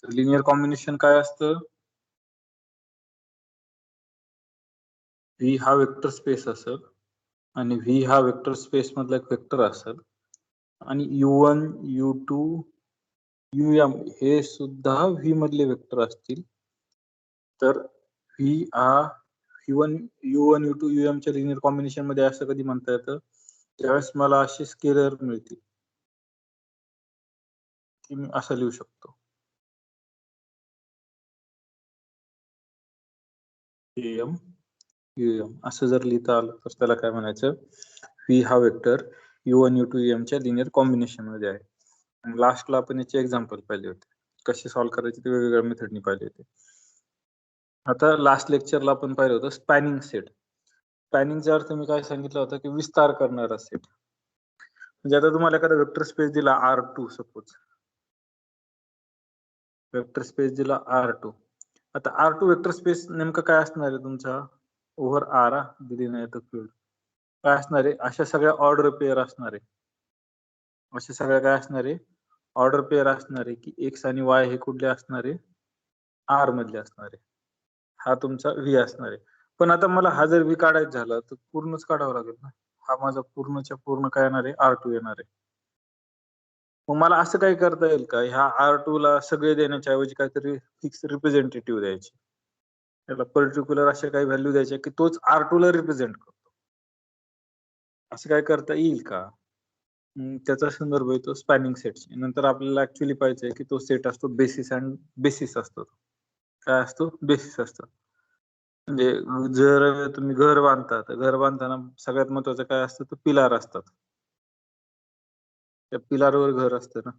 Linear combination काय असतं? V हा वेक्टर स्पेस असेल आणि व्ही हा वेक्टर स्पेस मधला एक वेक्टर असेल आणि U1 U2 UM हे सुद्धा व्ही मधले वेक्टर असतील. तर व्ही हा U1 U2 UM च्या लिनियर कॉम्बिनेशन मध्ये असं कधी म्हणता येतं त्यावेळेस मला असे स्केलर मिळतील की मी असं लिहू शकतो AM UM असं जर लिहिता आलं तर त्याला काय म्हणायचं व्ही हा वेक्टर U1 U2 UM च्या लिनियर कॉम्बिनेशन मध्ये आहे. आणि लास्टला आपण याचे एक्झाम्पल पाहिले होते कसे सॉल्व्ह करायचे ते वेगवेगळ्या मेथडनी पाहिले होते. आता लास्ट लेक्चरला आपण पाहिलं होतं स्पॅनिंग सेट. स्पॅनिंगचा अर्थ मी काय सांगितलं होतं की विस्तार करणारा सेट. म्हणजे आता तुम्हाला एखादा वेक्टर स्पेस दिला R2 सपोज वेक्टर स्पेस दिला R2. आता R2 वेक्टर स्पेस नेमकं काय असणार आहे तुमचा ओव्हर R दिली नाही तर फील्ड काय असणार आहे अशा सगळ्या ऑर्डर पेअर असणार आहे. अशा सगळ्या काय असणार आहे ऑर्डर पेअर असणार आहे की X आणि Y हे कुठले असणार आहे R मधले असणार आहे. हा तुमचा V असणार आहे. पण आता मला हा जर V काढायचा झाला तर पूर्णच काढावा लागेल ना. हा माझा पूर्णच्या पूर्ण काय येणार आहे R2 येणार आहे. मग मला असं काही करता येईल का ह्या R2 ला सगळे देण्याच्या ऐवजी काहीतरी फिक्स रिप्रेझेंटेटिव्ह द्यायचे. त्याला पर्टिक्युलर अशा काही व्हॅल्यू द्यायच्या की तोच R2 ला रिप्रेझेंट करतो. असं काय करता येईल का? त्याचा संदर्भ येतो स्पॅनिंग सेटची. नंतर आपल्याला ऍक्च्युअली पाहिजे की तो सेट असतो बेसिस अँड बेसिस असतो. काय असतो बेसिस असतो. म्हणजे जर तुम्ही घर बांधता तर घर बांधताना सगळ्यात महत्वाचं काय असतं तर पिलार असतात. त्या पिलारवर घर असतं ना.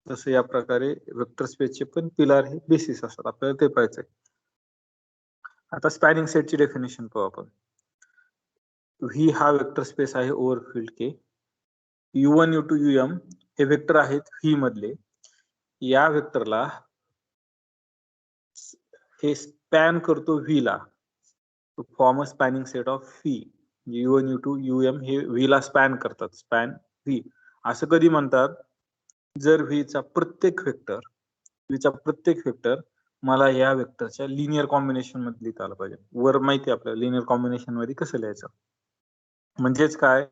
तसं या प्रकारे वेक्टर स्पेसचे पण पिलार हे बेसिस असतात. आपल्याला ते पाहायचंय. आता स्पॅनिंग सेटची डेफिनेशन पाहू आपण. व्ही हा वेक्टर स्पेस आहे ओव्हर फील्ड के. U1 U2 UM हे वेक्टर आहेत व्ही मधले. या वेक्टरला हे स्पॅन करतो व्ही ला. to form a spanning set of V. U1 U2 UM हे V ला स्पॅन करतात. स्पॅन V असं कधी म्हणतात जर V चा प्रत्येक वेक्टर मला या वेक्टरच्या लिनियर कॉम्बिनेशन मध्ये लिहिता आलं पाहिजे. वर माहिती आहे आपल्याला लिनियर कॉम्बिनेशन मध्ये कसं लिहायचं. म्हणजेच काय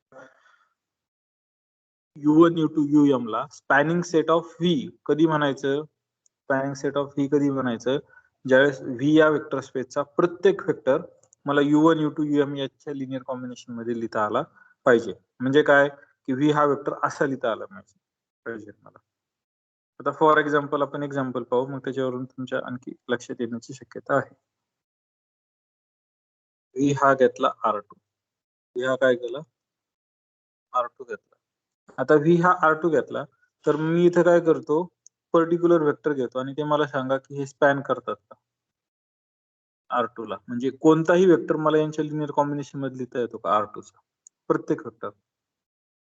U1 U2 UM ला स्पॅनिंग सेट ऑफ V कधी म्हणायचं स्पॅनिंग सेट ऑफ V कधी म्हणायचं ज्यावेळेस V या वेक्टर स्पेसचा प्रत्येक वेक्टर मला U1 U2 UM याच्या लिनियर कॉम्बिनेशन मध्ये लिहिता आला पाहिजे. म्हणजे काय की V हा वेक्टर असा लिहिता आला पाहिजे मला. आता फॉर एक्झाम्पल आपण एक्झाम्पल पाहू मग त्याच्यावरून तुमच्या आणखी लक्षात येण्याची शक्यता आहे. V हा घेतला R2. V हा काय केला R2 घेतला. आता V हा R2 घेतला तर मी इथे काय करतो पर्टिक्युलर वेक्टर घेतो आणि ते मला सांगा की हे स्पॅन करतात का R2 ला. म्हणजे कोणताही वेक्टर मला यांच्या लिनियर कॉम्बिनेशन मध्ये लिहिता येतो का R2 चा प्रत्येक वेक्टर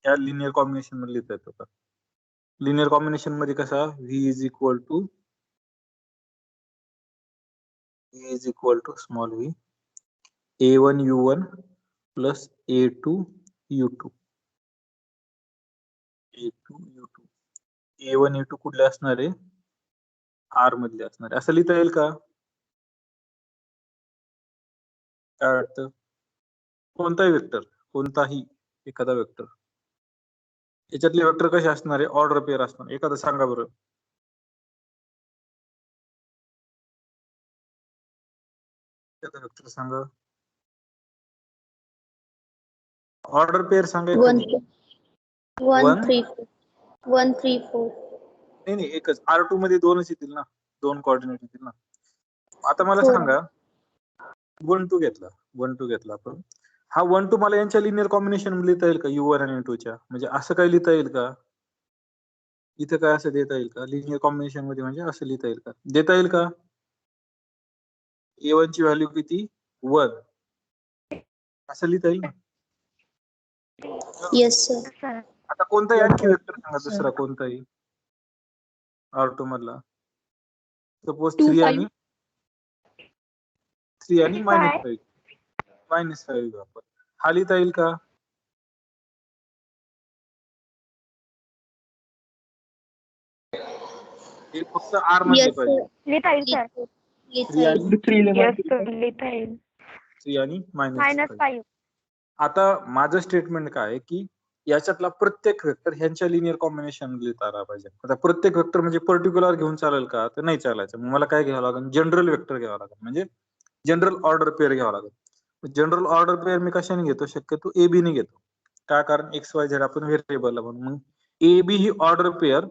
या लिनियर कॉम्बिनेशन मध्ये लिहिता येतो का. लिनियर कॉम्बिनेशन मध्ये कसा V is equal to small v A1 U1 plus A2 U2 A1 A2 कुठले असणार आहे R मधले असणार आहे. असं लिहिता येईल का काय वाटतं कोणताही वेक्टर कोणताही एखादा वेक्टर याच्यातले वेक्टर कसे असणार आहे ऑर्डर पेअर असणार एखादं सांगा बरं. एखादा वेक्टर सांगा ऑर्डर पेअर सांगा एखादी. 1 3 4 नाही एकच R2 मध्ये दोनच येतील ना दोन कोऑर्डिनेट येतील ना. आता मला सांगा 1 2 घेतला आपण हा 1 2 मला यांच्या लिनियर कॉम्बिनेशन मध्ये लिहिता येईल का U1 आणि U2 च्या म्हणजे असं काय लिहिता येईल का इथे काय असं देता येईल का लिनियर कॉम्बिनेशन मध्ये म्हणजे असं लिहिता येईल का देता येईल का A1 ची व्हॅल्यू किती 1 असं लिहिता येईल ना. Yes sir. आता कोणताही आणखी वेक्टर सांगा दुसरा कोणताही R2 मधला सपोज 3 आणि -5 वापर हा लिहिता येईल का हे फक्त आर मधले Yes, पाहिजे. sir. लिहिता येईल सर. थ्री आणि येस सर लिहिता येईल. थ्री आणि मायनस -5. आता माझं स्टेटमेंट काय आहे की याच्यातला प्रत्येक वेक्टर ह्यांच्या लिनियर कॉम्बिनेशन लिहिता आला पाहिजे. आता प्रत्येक वेक्टर म्हणजे पर्टिक्युलर घेऊन चालेल का? तर नाही चालायचं. मग मला काय घ्यावं लागेल? जनरल वेक्टर घ्यावं लागेल, म्हणजे जनरल ऑर्डर पेअर घ्यावं लागेल. जनरल ऑर्डर पेअर मी कशाने घेतो? शक्यतो ए बी ने घेतो. काय कारण एक्स वाय झेड आपण व्हेरिएबल म्हणून. मग A B he order pair,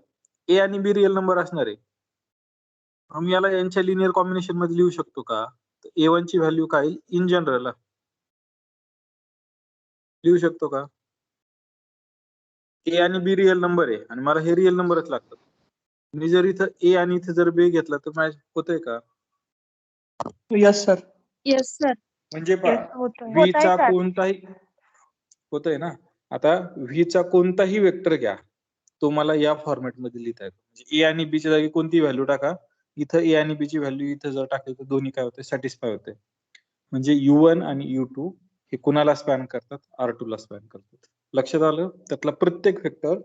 ए आणि बी रिअल नंबर असणार आहे. मग याला यांच्या लिनियर कॉम्बिनेशन मध्ये लिहू शकतो का? ए वन ची व्हॅल्यू काय इन जनरल लिहू शकतो का? ए आणि बी रिअल नंबर आहे आणि मला हे रिअल नंबरच लागतात. मी जर इथं ए आणि इथं जर बी घेतला तर मॅच होतंय का? Yes sir. Yes, sir. म्हणजे होतोय. व्ही चा होतंय, sir. कोणताही होतंय ना. आता व्ही चा कोणताही वेक्टर घ्या, तो मला या फॉर्मॅट मध्ये लिहिता येतो. म्हणजे ए आणि बी च्या जागी कोणती व्हॅल्यू टाका, इथं ए आणि बी ची व्हॅल्यू इथं जर टाकली तर दोन्ही काय होते? सॅटिस्फाय होते. म्हणजे U1 आणि U2 हे कुणाला स्पॅन करतात? R2 ला स्पॅन करतात. लक्षात आलं? त्यातला प्रत्येक वेक्टर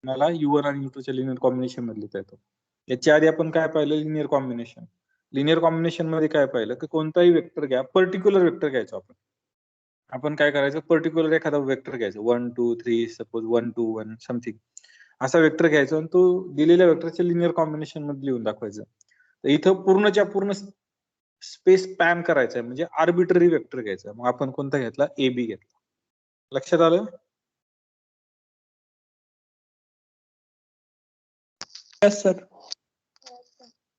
मला U1 आणि U2 च्या लिनियर कॉम्बिनेशन मध्ये लिहिता येतो. याच्या आधी आपण काय पाहिलं? Linear combination. लिनियर कॉम्बिनेशन मध्ये काय पाहिलं की कोणताही वेक्टर घ्या, पर्टिक्युलर वेक्टर घ्यायचो आपण काय करायचं? पर्टिक्युलर एखादा वेक्टर घ्यायचा 1 2 3 सपोज 1 2 1 समथिंग असा वेक्टर घ्यायचा आणि तो दिलेल्या वेक्टरच्या लिनियर कॉम्बिनेशन मध्ये लिहून दाखवायचं. तर इथं पूर्णच्या पूर्ण स्पेस स्पॅन करायचा म्हणजे आर्बिटरी वेक्टर घ्यायचा. मग आपण कोणता घेतला? ए बी घेतला. लक्षात आलं? Yes sir.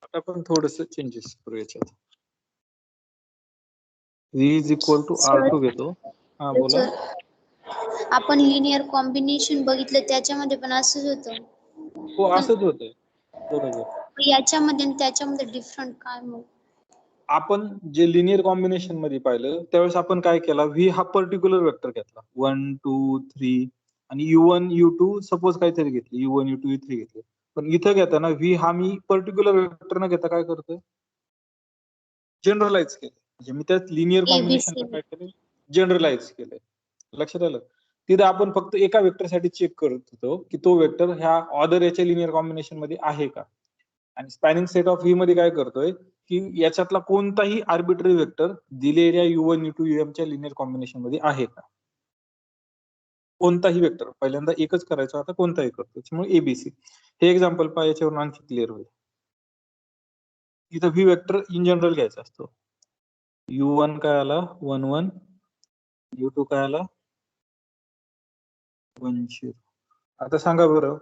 आता आपण थोडस चेंजेस करू याच्यात. V is equal to R2 घेतो. हा बोला. Sir. आपण लिनियर कॉम्बिनेशन बघितलं त्याच्यामध्ये पण असंच होतं. हो असंच होतंय. बरोबर. याच्यामध्ये आणि त्याच्यामध्ये डिफरंट काय मग? आपण जे लिनियर कॉम्बिनेशन मध्ये पाहिलं त्यावेळेस आपण काय केला? व्ही हा पर्टिक्युलर वेक्टर घेतला 1 2 3 आणि U1 U2 सपोज काहीतरी घेतली U1 U2 U3 घेतले. पण इथं घेताना व्ही हा मी पर्टिक्युलर वेक्टर न घेता काय करतोय? जनरलाइज केलं. म्हणजे मी त्यात लिनियर कॉम्बिनेशनला काय केलं? जनरलाइज केलंय. लक्षात आलं? तिथं आपण फक्त एका वेक्टरसाठी चेक करत होतो की तो वेक्टर ह्या ऑर्डर याच्या लिनियर कॉम्बिनेशन मध्ये आहे का. आणि स्पॅनिंग सेट ऑफ व्ही मध्ये काय करतोय की याच्यातला कोणताही आर्बिटरी वेक्टर दिलेल्या U1 U2 UM च्या लिनियर कॉम्बिनेशन मध्ये आहे का. कोणताही वेक्टर पहिल्यांदा एकच करायचं, आता कोणताही करतो. त्याच्यामुळे एबीसी हे एक्झाम्पल पहा, याच्यावरून आणखी क्लिअर होईल. इथं व्ही वेक्टर इन जनरल घ्यायचा असतो. U1 काय आला? 1 1. U2 काय आला? 1 0. आता सांगा बरं,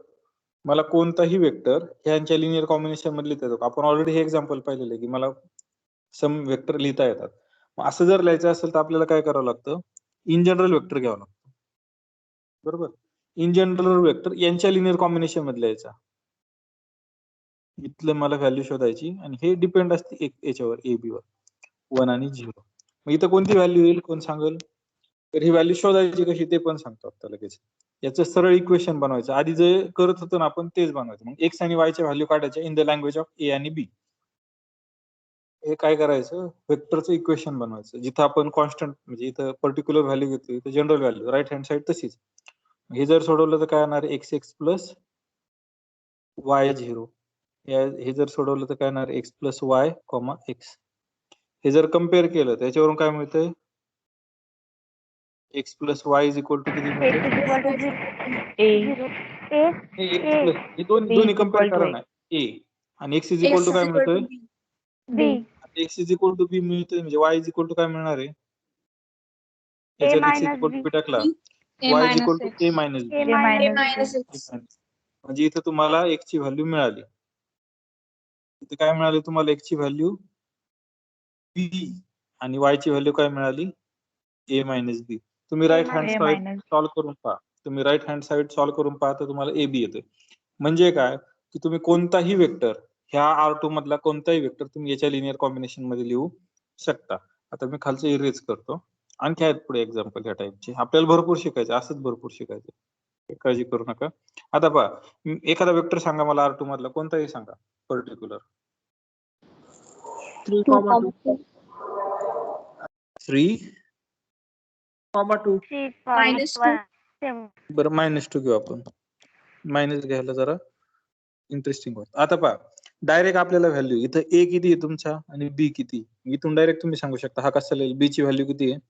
मला कोणताही वेक्टर ह्यांच्या लिनियर कॉम्बिनेशन मध्ये लिहिता येतो. आपण ऑलरेडी हे एक्झाम्पल पाहिलेलं आहे की मला सम वेक्टर लिहिता येतात. असं जर लिहायचं असेल तर आपल्याला काय करावं लागतं? इन जनरल वेक्टर घ्यावं लागतं. बरोबर. इन जनरल वेक्टर यांच्या लिनियर कॉम्बिनेशन मध्ये लिहायचा. इथलं मला व्हॅल्यू शोधायची आणि हे डिपेंड असते याच्यावर ए बी वर 1 आणि 0. मग इथं कोणती व्हॅल्यू येईल कोण सांगेल? तर ही व्हॅल्यू शोधायची कशी ते पण सांगतो आता लगेच. याचं सरळ इक्वेशन बनवायचं. आधी जे करत होतो ना आपण तेच बनवायचं. मग एक्स आणि वाय च्या व्हॅल्यू काढायच्या इन द लँग्वेज ऑफ ए आणि बी. हे काय करायचं? वेक्टरचं इक्वेशन बनवायचं. जिथं आपण कॉन्स्टंट म्हणजे इथं पर्टिक्युलर व्हॅल्यू घेतो, इथं general value right hand side तशीच. हे जर सोडवलं तर काय येणार? X x plus y 0. हे जर सोडवलं तर काय येणार? X plus y comma x. हे जर कम्पेअर केलं त्याच्यावरून काय मिळतंय? X plus y is equal to किती मिळतंय? हे दोन्ही कम्पेअर करा ना. ए आणि एक्स इज इक्वल टू काय मिळतोय? बी. एक्स इज इक्वल टू बी मिळतोय म्हणजे वाय इज इक्वल टू काय मिळणार आहे? याच्यात x is equal to B टाकला, y is equal to A minus B. म्हणजे इथं तुम्हाला एक्स ची व्हॅल्यू मिळाली. इथे काय मिळाली तुम्हाला? एक्स ची व्हॅल्यू बी आणि वाय ची व्हॅल्यू काय मिळाली? ए मायनस बी. तुम्ही राईट हँड साइड सॉल्व्ह करून पहा. तर तुम्हाला ए बी येते. म्हणजे काय की तुम्ही कोणताही वेक्टर ह्या R2 मधला कोणताही वेक्टर तुम्ही याच्या लिनियर कॉम्बिनेशन मध्ये लिहू शकता. आता मी खालचं इरेज करतो. आणखी आहेत पुढे एक्झाम्पल ह्या टाइपचे. आपल्याला भरपूर शिकायचं, असंच भरपूर शिकायचं, काळजी करू नका. आता पहा, एखादा वेक्टर सांगा मला R2 मधला कोणताही सांगा पर्टिक्युलर. 3,2. 3,2. बरं -2 घेऊ आपण. मायनस घ्यायला जरा इंटरेस्टिंग होत. आता पहा, डायरेक्ट आपल्याला व्हॅल्यू इथं ए किती आहे तुमचा आणि बी किती, इथून डायरेक्ट तुम्ही सांगू शकता हा कसा लिहिल, बी ची व्हॅल्यू किती आहे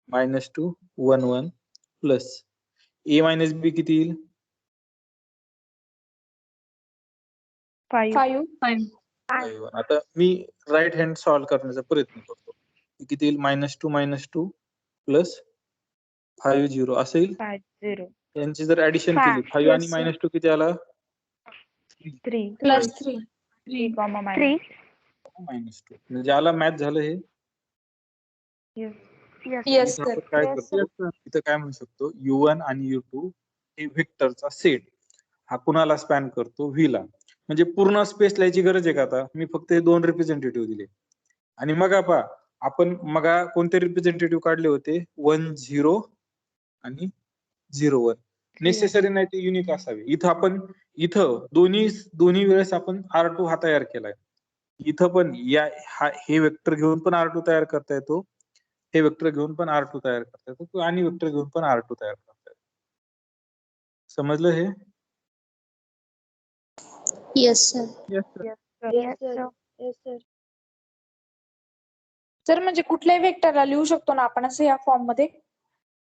-2 1 1 प्लस ए मायनस बी किती येईल 5 5. आता मी राईट हँड सॉल्व्ह करण्याचा प्रयत्न करतो. किती येईल -2 प्लस 5 0 असं येईल. 5 0 यांची जर ऍडिशन Five. केली 5 आणि Yes, sir. -2 किती आला 3 +3. 3 comma Three. -2. म्हणजे आला मॅच झालं हे. Yes. Yes, इथं sir. आपण काय करतो इथं काय म्हणू शकतो U1 आणि U2 हे व्हेक्टरचा सेट हा कुणाला स्पॅन करतो व्ही ला. म्हणजे पूर्ण स्पेस लिहायची गरज आहे का आता, मी फक्त हे 2 रिप्रेझेंटेटिव्ह दिले. आणि मग आपण मगा कोणते रिप्रेझेंटेटिव्ह काढले होते 1 0 आणि 0 1. नेसेसरी नाही ते युनिक असावे. इथं दोन्ही वेळेस आपण R2 हा तयार केलाय. इथं पण हे वेक्टर घेऊन पण R2 तयार करता येतो, हे वेक्टर घेऊन पण R2 तयार करता येतो आणि वेक्टर घेऊन पण R2 तयार करता येतो. समजलं हे? Yes, sir. Yes, sir. Sir म्हणजे कुठल्याही वेक्टरला लिहू शकतो ना आपण असं या फॉर्म मध्ये?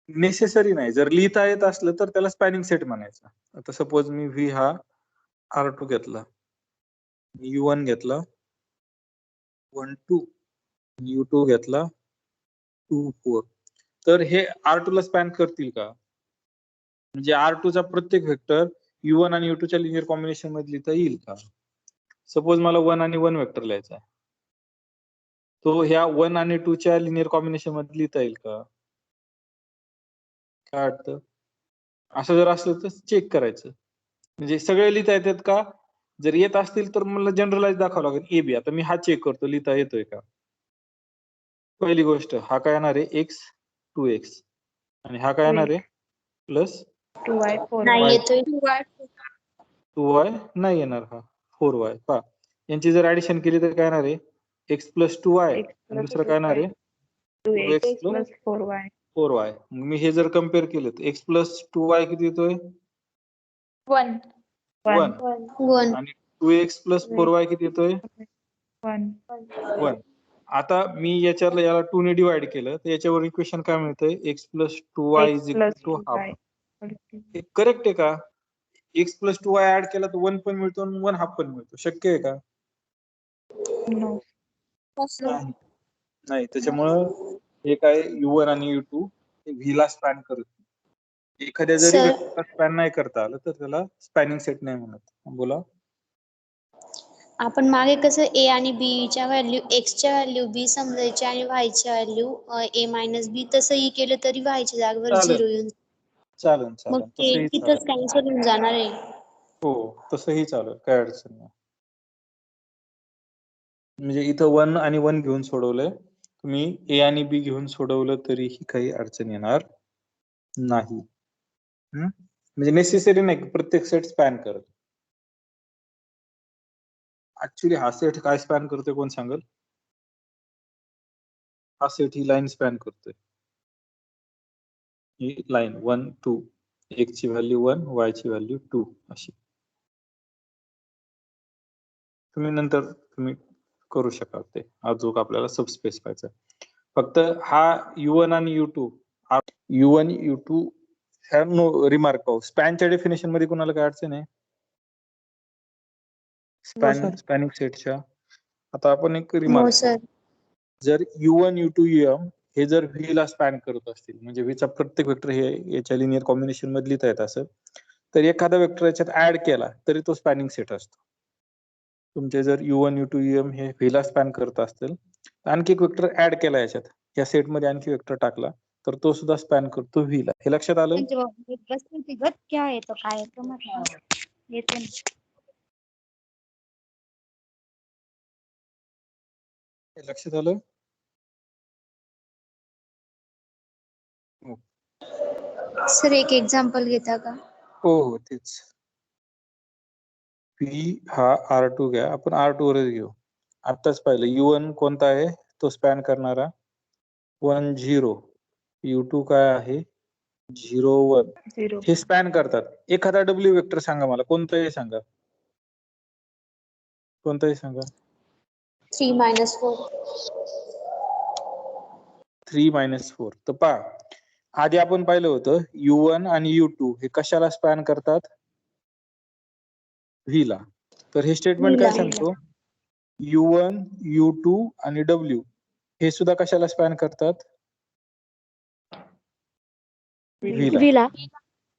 नेसेसरी नाही. जर लिहिता येत असलं तर त्याला स्पॅनिंग सेट म्हणायचं. आता सपोज मी व्ही हा R2 घेतला, U1 घेतला 1 2, U2 घेतला 2 4, तर हे R2 ला स्पॅन करतील का? म्हणजे R2 चा प्रत्येक वेक्टर U1 आणि U2 च्या लिनियर कॉम्बिनेशन मध्ये लिहिता येईल का? सपोज मला 1 आणि 1 वेक्टर लिहायचा आहे, तो ह्या 1 आणि 2 च्या लिनियर कॉम्बिनेशन मध्ये लिहिता येईल का? काय वाटतं? असं जर असलं तर चेक करायचं. म्हणजे सगळे लिहिता येतात का? जर येत असतील तर मला जनरलाइज दाखवावं लागेल ए बी. आता मी हा चेक करतो लिहिता येतोय का. पहिली गोष्ट हा काय येणार आहे x 2x आणि हा काय येणार आहे प्लस 2y 4y. नाही येतोय. 2y नाही येणार, हा 4y. पहा यांची जर ऍडिशन केली तर काय येणार आहे x प्लस 2y X आणि plus दुसरं काय येणार आहे 2x 2x plus plus 4y. 4y. मी हे जर कम्पेअर केलं तर x प्लस 2y किती येतोय 1 1 1. आणि 2x प्लस 4y किती येतोय 1 1. आता मी याला 2 ने डिवाइड केलं तर याच्यावर इक्वेशन काय मिळतंय x plus 2y x is equal plus to half. 2y. हे करेक्ट आहे का? x प्लस 2y ऍड केला तर 1 पण मिळतो आणि 1 हाफ पण मिळतो. शक्य आहे का? No. नाही. नाही, त्याच्यामुळं हे काय U1 आणि U2 हे V ला स्पॅन करत नाही. एखाद्या जरी Sir. वेक्टरला स्पॅन नाही करता आलं तर त्याला स्पॅनिंग सेट नाही म्हणत. बोला. आपण मागे कसं a आणि b च्या व्हॅल्यू x च्या व्हॅल्यू b समजायची आणि y च्या व्हॅल्यू a मायनस b, तसंही केलं तरी y च्या जागेवर चालेल. 0 येऊन चालेल मग चालेल ते तसंही तिथंच चालेल. कॅन्सल होऊन जाणार आहे. हो तसंही चालेल, काय अडचण नाही. म्हणजे इथं 1 आणि 1 घेऊन सोडवलंय, तुम्ही ए आणि बी घेऊन सोडवलं तरीही काही अडचण येणार नाही. म्हणजे नेसेसरी नाही की प्रत्येक सेट स्पॅन करत. ऍक्च्युली हा सेट काय स्पॅन करतोय कोण सांगेल? हा सेट ही लाईन स्पॅन करतोय. ही लाईन 1 2, x ची व्हॅल्यू 1 y ची व्हॅल्यू 2 अशी. तुम्ही करू शकाल ते, अजून आपल्याला सबस्पेस पाहिजे. फक्त हा U1 आणि U2 ह्या रिमार्क पाहू. स्पॅनच्या डेफिनेशन मध्ये कोणाला काय अडचण आहे? sir. स्पॅनिंग सेटच्या. आता आपण एक हो रिमार्क सर. जर U1 U2 UM हे जर V ला स्पॅन करत असतील, म्हणजे V चा प्रत्येक वेक्टर हे याच्या लिनियर कॉम्बिनेशन मध्ये लिहिता येत असेल, तर एखादा वेक्टर याच्यात ऍड केला तरी तो स्पॅनिंग सेट असतो. तुमचे जर U1 U2 UM हे V ला स्पॅन करत असतील, आणखी एक वेक्टर ऍड केला याच्यात, या सेट मध्ये आणखी वेक्टर टाकला तर तो सुद्धा स्पॅन करतो V ला. हे लक्षात आलं? क्या येतो काय येतो म्हटलं येते. हे लक्षात आलं? सर एक एक्झाम्पल घेता का? हो तेच. P हा R2 घ्या, आपण R2 वरच घेऊ. आताच पाहिलं U1 कोणता आहे तो स्पॅन करणारा 1 0. U2 काय आहे 0 1. 0. हे स्पॅन करतात. एखादा W वेक्टर सांगा मला, कोणताही सांगा. कोणताही सांगा. 3 - 4. 3 - 4. तर पहा, आधी आपण पाहिलं होतं U1 आणि U2 हे कशाला स्पॅन करतात? व्ही ला. तर हे स्टेटमेंट काय V ला. सांगतो? U1, U2 आणि W हे सुद्धा कशाला स्पॅन करतात? व्ही ला. V ला.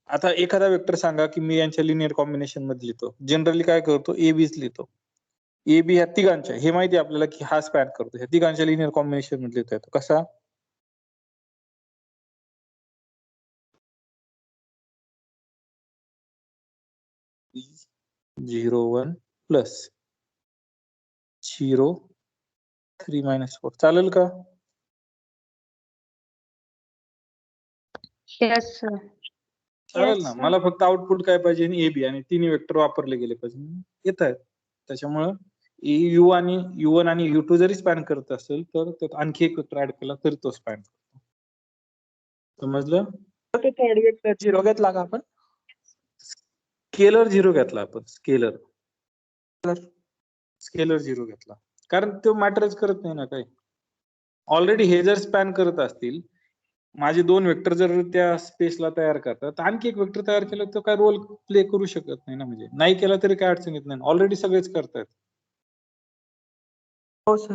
आता एखादा वेक्टर सांगा की मी यांच्या लिनियर कॉम्बिनेशन मध्ये लिहितो. जनरली काय करतो? ए बीच लिहितो. ए बी ह्या तिघांच्या, हे माहिती आहे आपल्याला की हा स्पॅन करतो, ह्या तिघांच्या लिनियर कॉम्बिनेशन मध्ये लिहिता येतो. कसा? झिरो 1 प्लस 0 3 - 4 चालेल का? Yes, sir. चालेल ना. मला फक्त आउटपुट काय पाहिजे? ए बी आणि तिन्ही वेक्टर वापरले गेले पाहिजे. येत आहेत. त्याच्यामुळं U1 आणि U2 जरी स्पॅन करत असेल तर त्यात आणखी एक वेक्टर ऍड केला तरी तो स्पॅन करतो. समजलं? तो थर्ड वेक्टर 0 घेतला का आपण? स्केलर 0 घेतला आपण. स्केलर 0 घेतला. कारण तो मॅटरच करत नाही ना काही. ऑलरेडी हे जर स्पॅन करत असतील, माझे दोन वेक्टर जर त्या स्पेसला तयार करतात, आणखी एक वेक्टर तयार केलं तर काय रोल प्ले करू शकत नाही ना. म्हणजे नाही केला तरी काय अडचण येत नाही. ऑलरेडी सगळेच करतात. हो सर.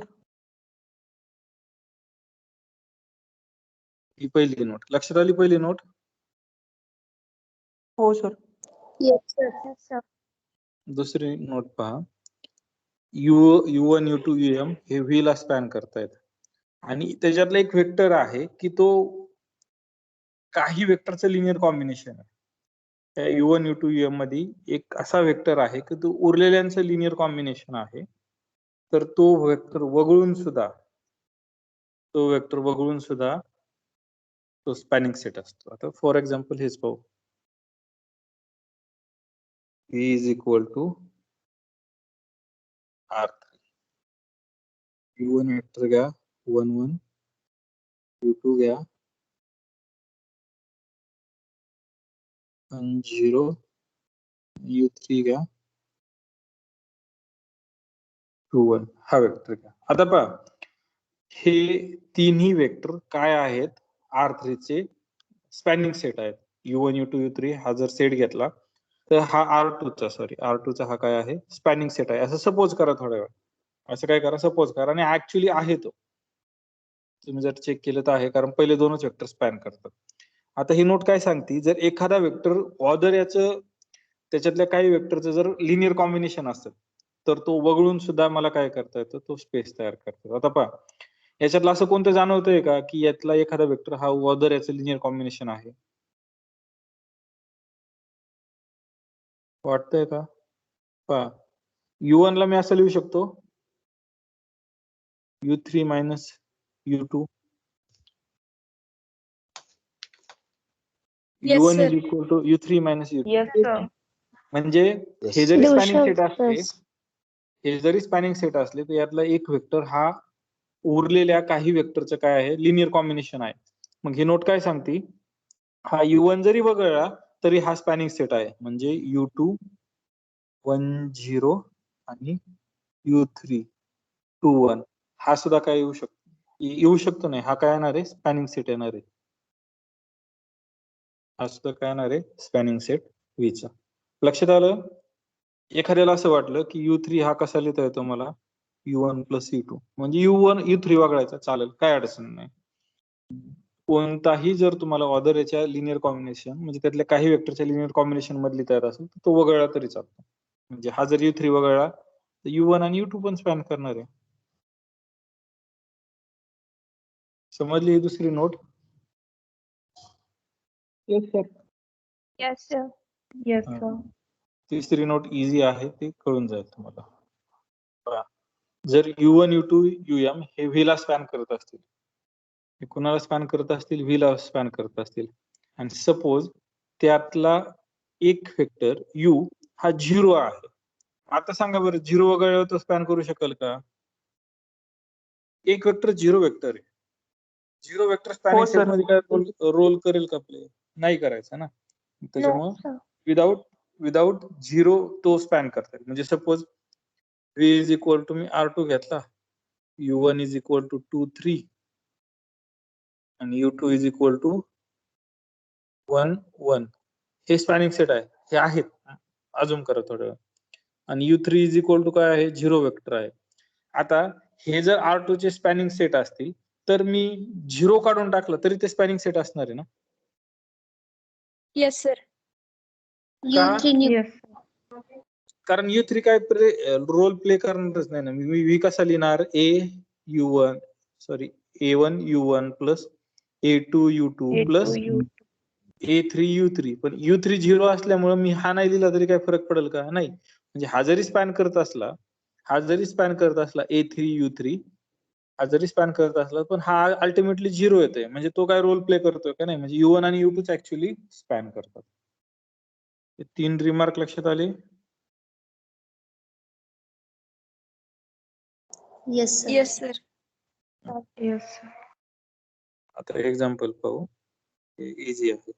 ही पहिली नोट लक्षात आली. पहिली नोट. हो सर. Yes, sir. दुसरी नोट पहा. U1, U2, UM हे व्ही ला स्पॅन करतायत आणि त्याच्यातला एक वेक्टर आहे की तो काही वेक्टरचं लिनियर कॉम्बिनेशन आहे. त्या U1, U2, UM मध्ये एक असा वेक्टर आहे की तो उरलेल्यांचं लिनियर कॉम्बिनेशन आहे. तर तो वेक्टर वगळून सुद्धा तो स्पॅनिंग सेट असतो. आता फॉर एक्झाम्पल हेच पाहू. V is equal to R3. U1 vector घ्या 1 1, U2 घ्या 0, U3 घ्या 2 1. हा वेक्टर घ्या. आता पहा, हे तिन्ही वेक्टर काय आहेत? R3 चे स्पॅनिंग सेट आहेत. U1, U2, U3 हा जर सेट घेतला तर हा R2 चा हा काय आहे? स्पॅनिंग सेट आहे असं सपोज करा. थोड्या वेळ असं काय करा, सपोज करा. आणि ऍक्च्युली आहे तो. तुम्ही जर चेक केलं तर आहे, कारण पहिले दोनच वेक्टर स्पॅन करतात. आता ही नोट काय सांगते? जर एखादा वेक्टर ऑर्डर याचं त्याच्यातल्या काही वेक्टरचं जर लिनियर कॉम्बिनेशन असेल तर तो वगळून सुद्धा मला काय करता येतं? तो स्पेस तयार करतो. आता पहा, याच्यातलं असं कोणतं जाणवतंय का की यातला एखादा वेक्टर हा ऑर्डर याचं लिनियर कॉम्बिनेशन आहे? वाटतंय का? पहा, U1 ला मी असं लिहू शकतो U3 - U2. Yes, U1 sir. is equal to U3 - U2. Yes, sir. म्हणजे हे जरी देऊ स्पॅनिंग सेट असले, शकतोस. हे जरी स्पॅनिंग सेट असले तर यातला एक वेक्टर हा उरलेल्या काही वेक्टरचं काय आहे? लिनियर कॉम्बिनेशन आहे. मग ही नोट काय सांगते? हा U1 जरी वगळला तरी हा स्पॅनिंग सेट आहे. म्हणजे U2 1 0 आणि U3 2 1 हा सुद्धा काय येऊ शकतो नाही. हा काय येणार आहे? स्पॅनिंग सेट येणार आहे. हा सुद्धा काय येणार आहे? स्पॅनिंग सेट व्हीचा. लक्षात आलं? एखाद्याला असं वाटलं की U3 हा कसा लिहिता येतो मला? U1 + U2 म्हणजे U1 U3 वगळायचा, चालेल, काय अडचण नाही. कोणताही जर तुम्हाला ऑर्डर याच्या लिनियर कॉम्बिनेशन म्हणजे त्यातल्या काही वेक्टरच्या लिनियर कॉम्बिनेशन मध्ये लिहिता येत असेल तर तो वगळला तरी चालतो. म्हणजे हा जर U3 वगळला तर U1 आणि U2 पण स्पॅन करणार आहे. समजली ही दुसरी note? Yes sir. Yes, sir. Yes, हा. sir. तिसरी नोट इझी आहे, ती कळून जाईल तुम्हाला. पहा, जर U1, U2, UM हे व्ही ला स्पॅन करत असतील, हे कुणाला स्पॅन करत असतील? व्ही ला स्पॅन करत असतील. आणि सपोज त्यातला एक वेक्टर U हा 0 आहे. आता सांगा बरं, 0 वगळल्यावर तो स्पॅन करू शकेल का? एक वेक्टर 0 वेक्टर आहे. 0 वेक्टर स्पॅनिंग sir. सेट मध्ये काय रोल करेल का प्ले? नाही करायचं ना. त्याच्यामुळे No, sir. विदाउट 0 तो स्पॅन करतात. म्हणजे suppose V is equal to मी R2 घेतला, U1 इज इक्वल टू 2 3 आणि U2 इज इक्वल टू 1 1. हे स्पॅनिंग सेट आहे, हे आहेत, अजून करा थोडं वेळ. आणि U3 इज इक्वल टू काय आहे, 0 वेक्टर आहे. आता हे जर R2 चे स्पॅनिंग सेट असतील तर मी 0 काढून टाकलं तरी ते स्पॅनिंग सेट असणार आहे ना. Yes sir. U3 new Yes. कारण U3 काय रोल प्ले करणारच नाही ना. मी V कसा लिहिणार, A1 U1 plus A2 U2 plus A3 U3. पण U3 0 असल्यामुळे मी हा नाही लिहिला तरी काय फरक पडेल का, नाही. म्हणजे हा जरी स्पॅन करत असला A3 U3, हा जरी स्पॅन करत असला पण हा अल्टिमेटली 0 येतोय, म्हणजे तो काय रोल प्ले करतोय का नाही. म्हणजे U1 आणि U2 ऍक्च्युअली स्पॅन करतात. 3 रिमार्क लक्षात आले. Yes sir. Yes sir. Yes. आता एक्झाम्पल पाहू, इझी आहे.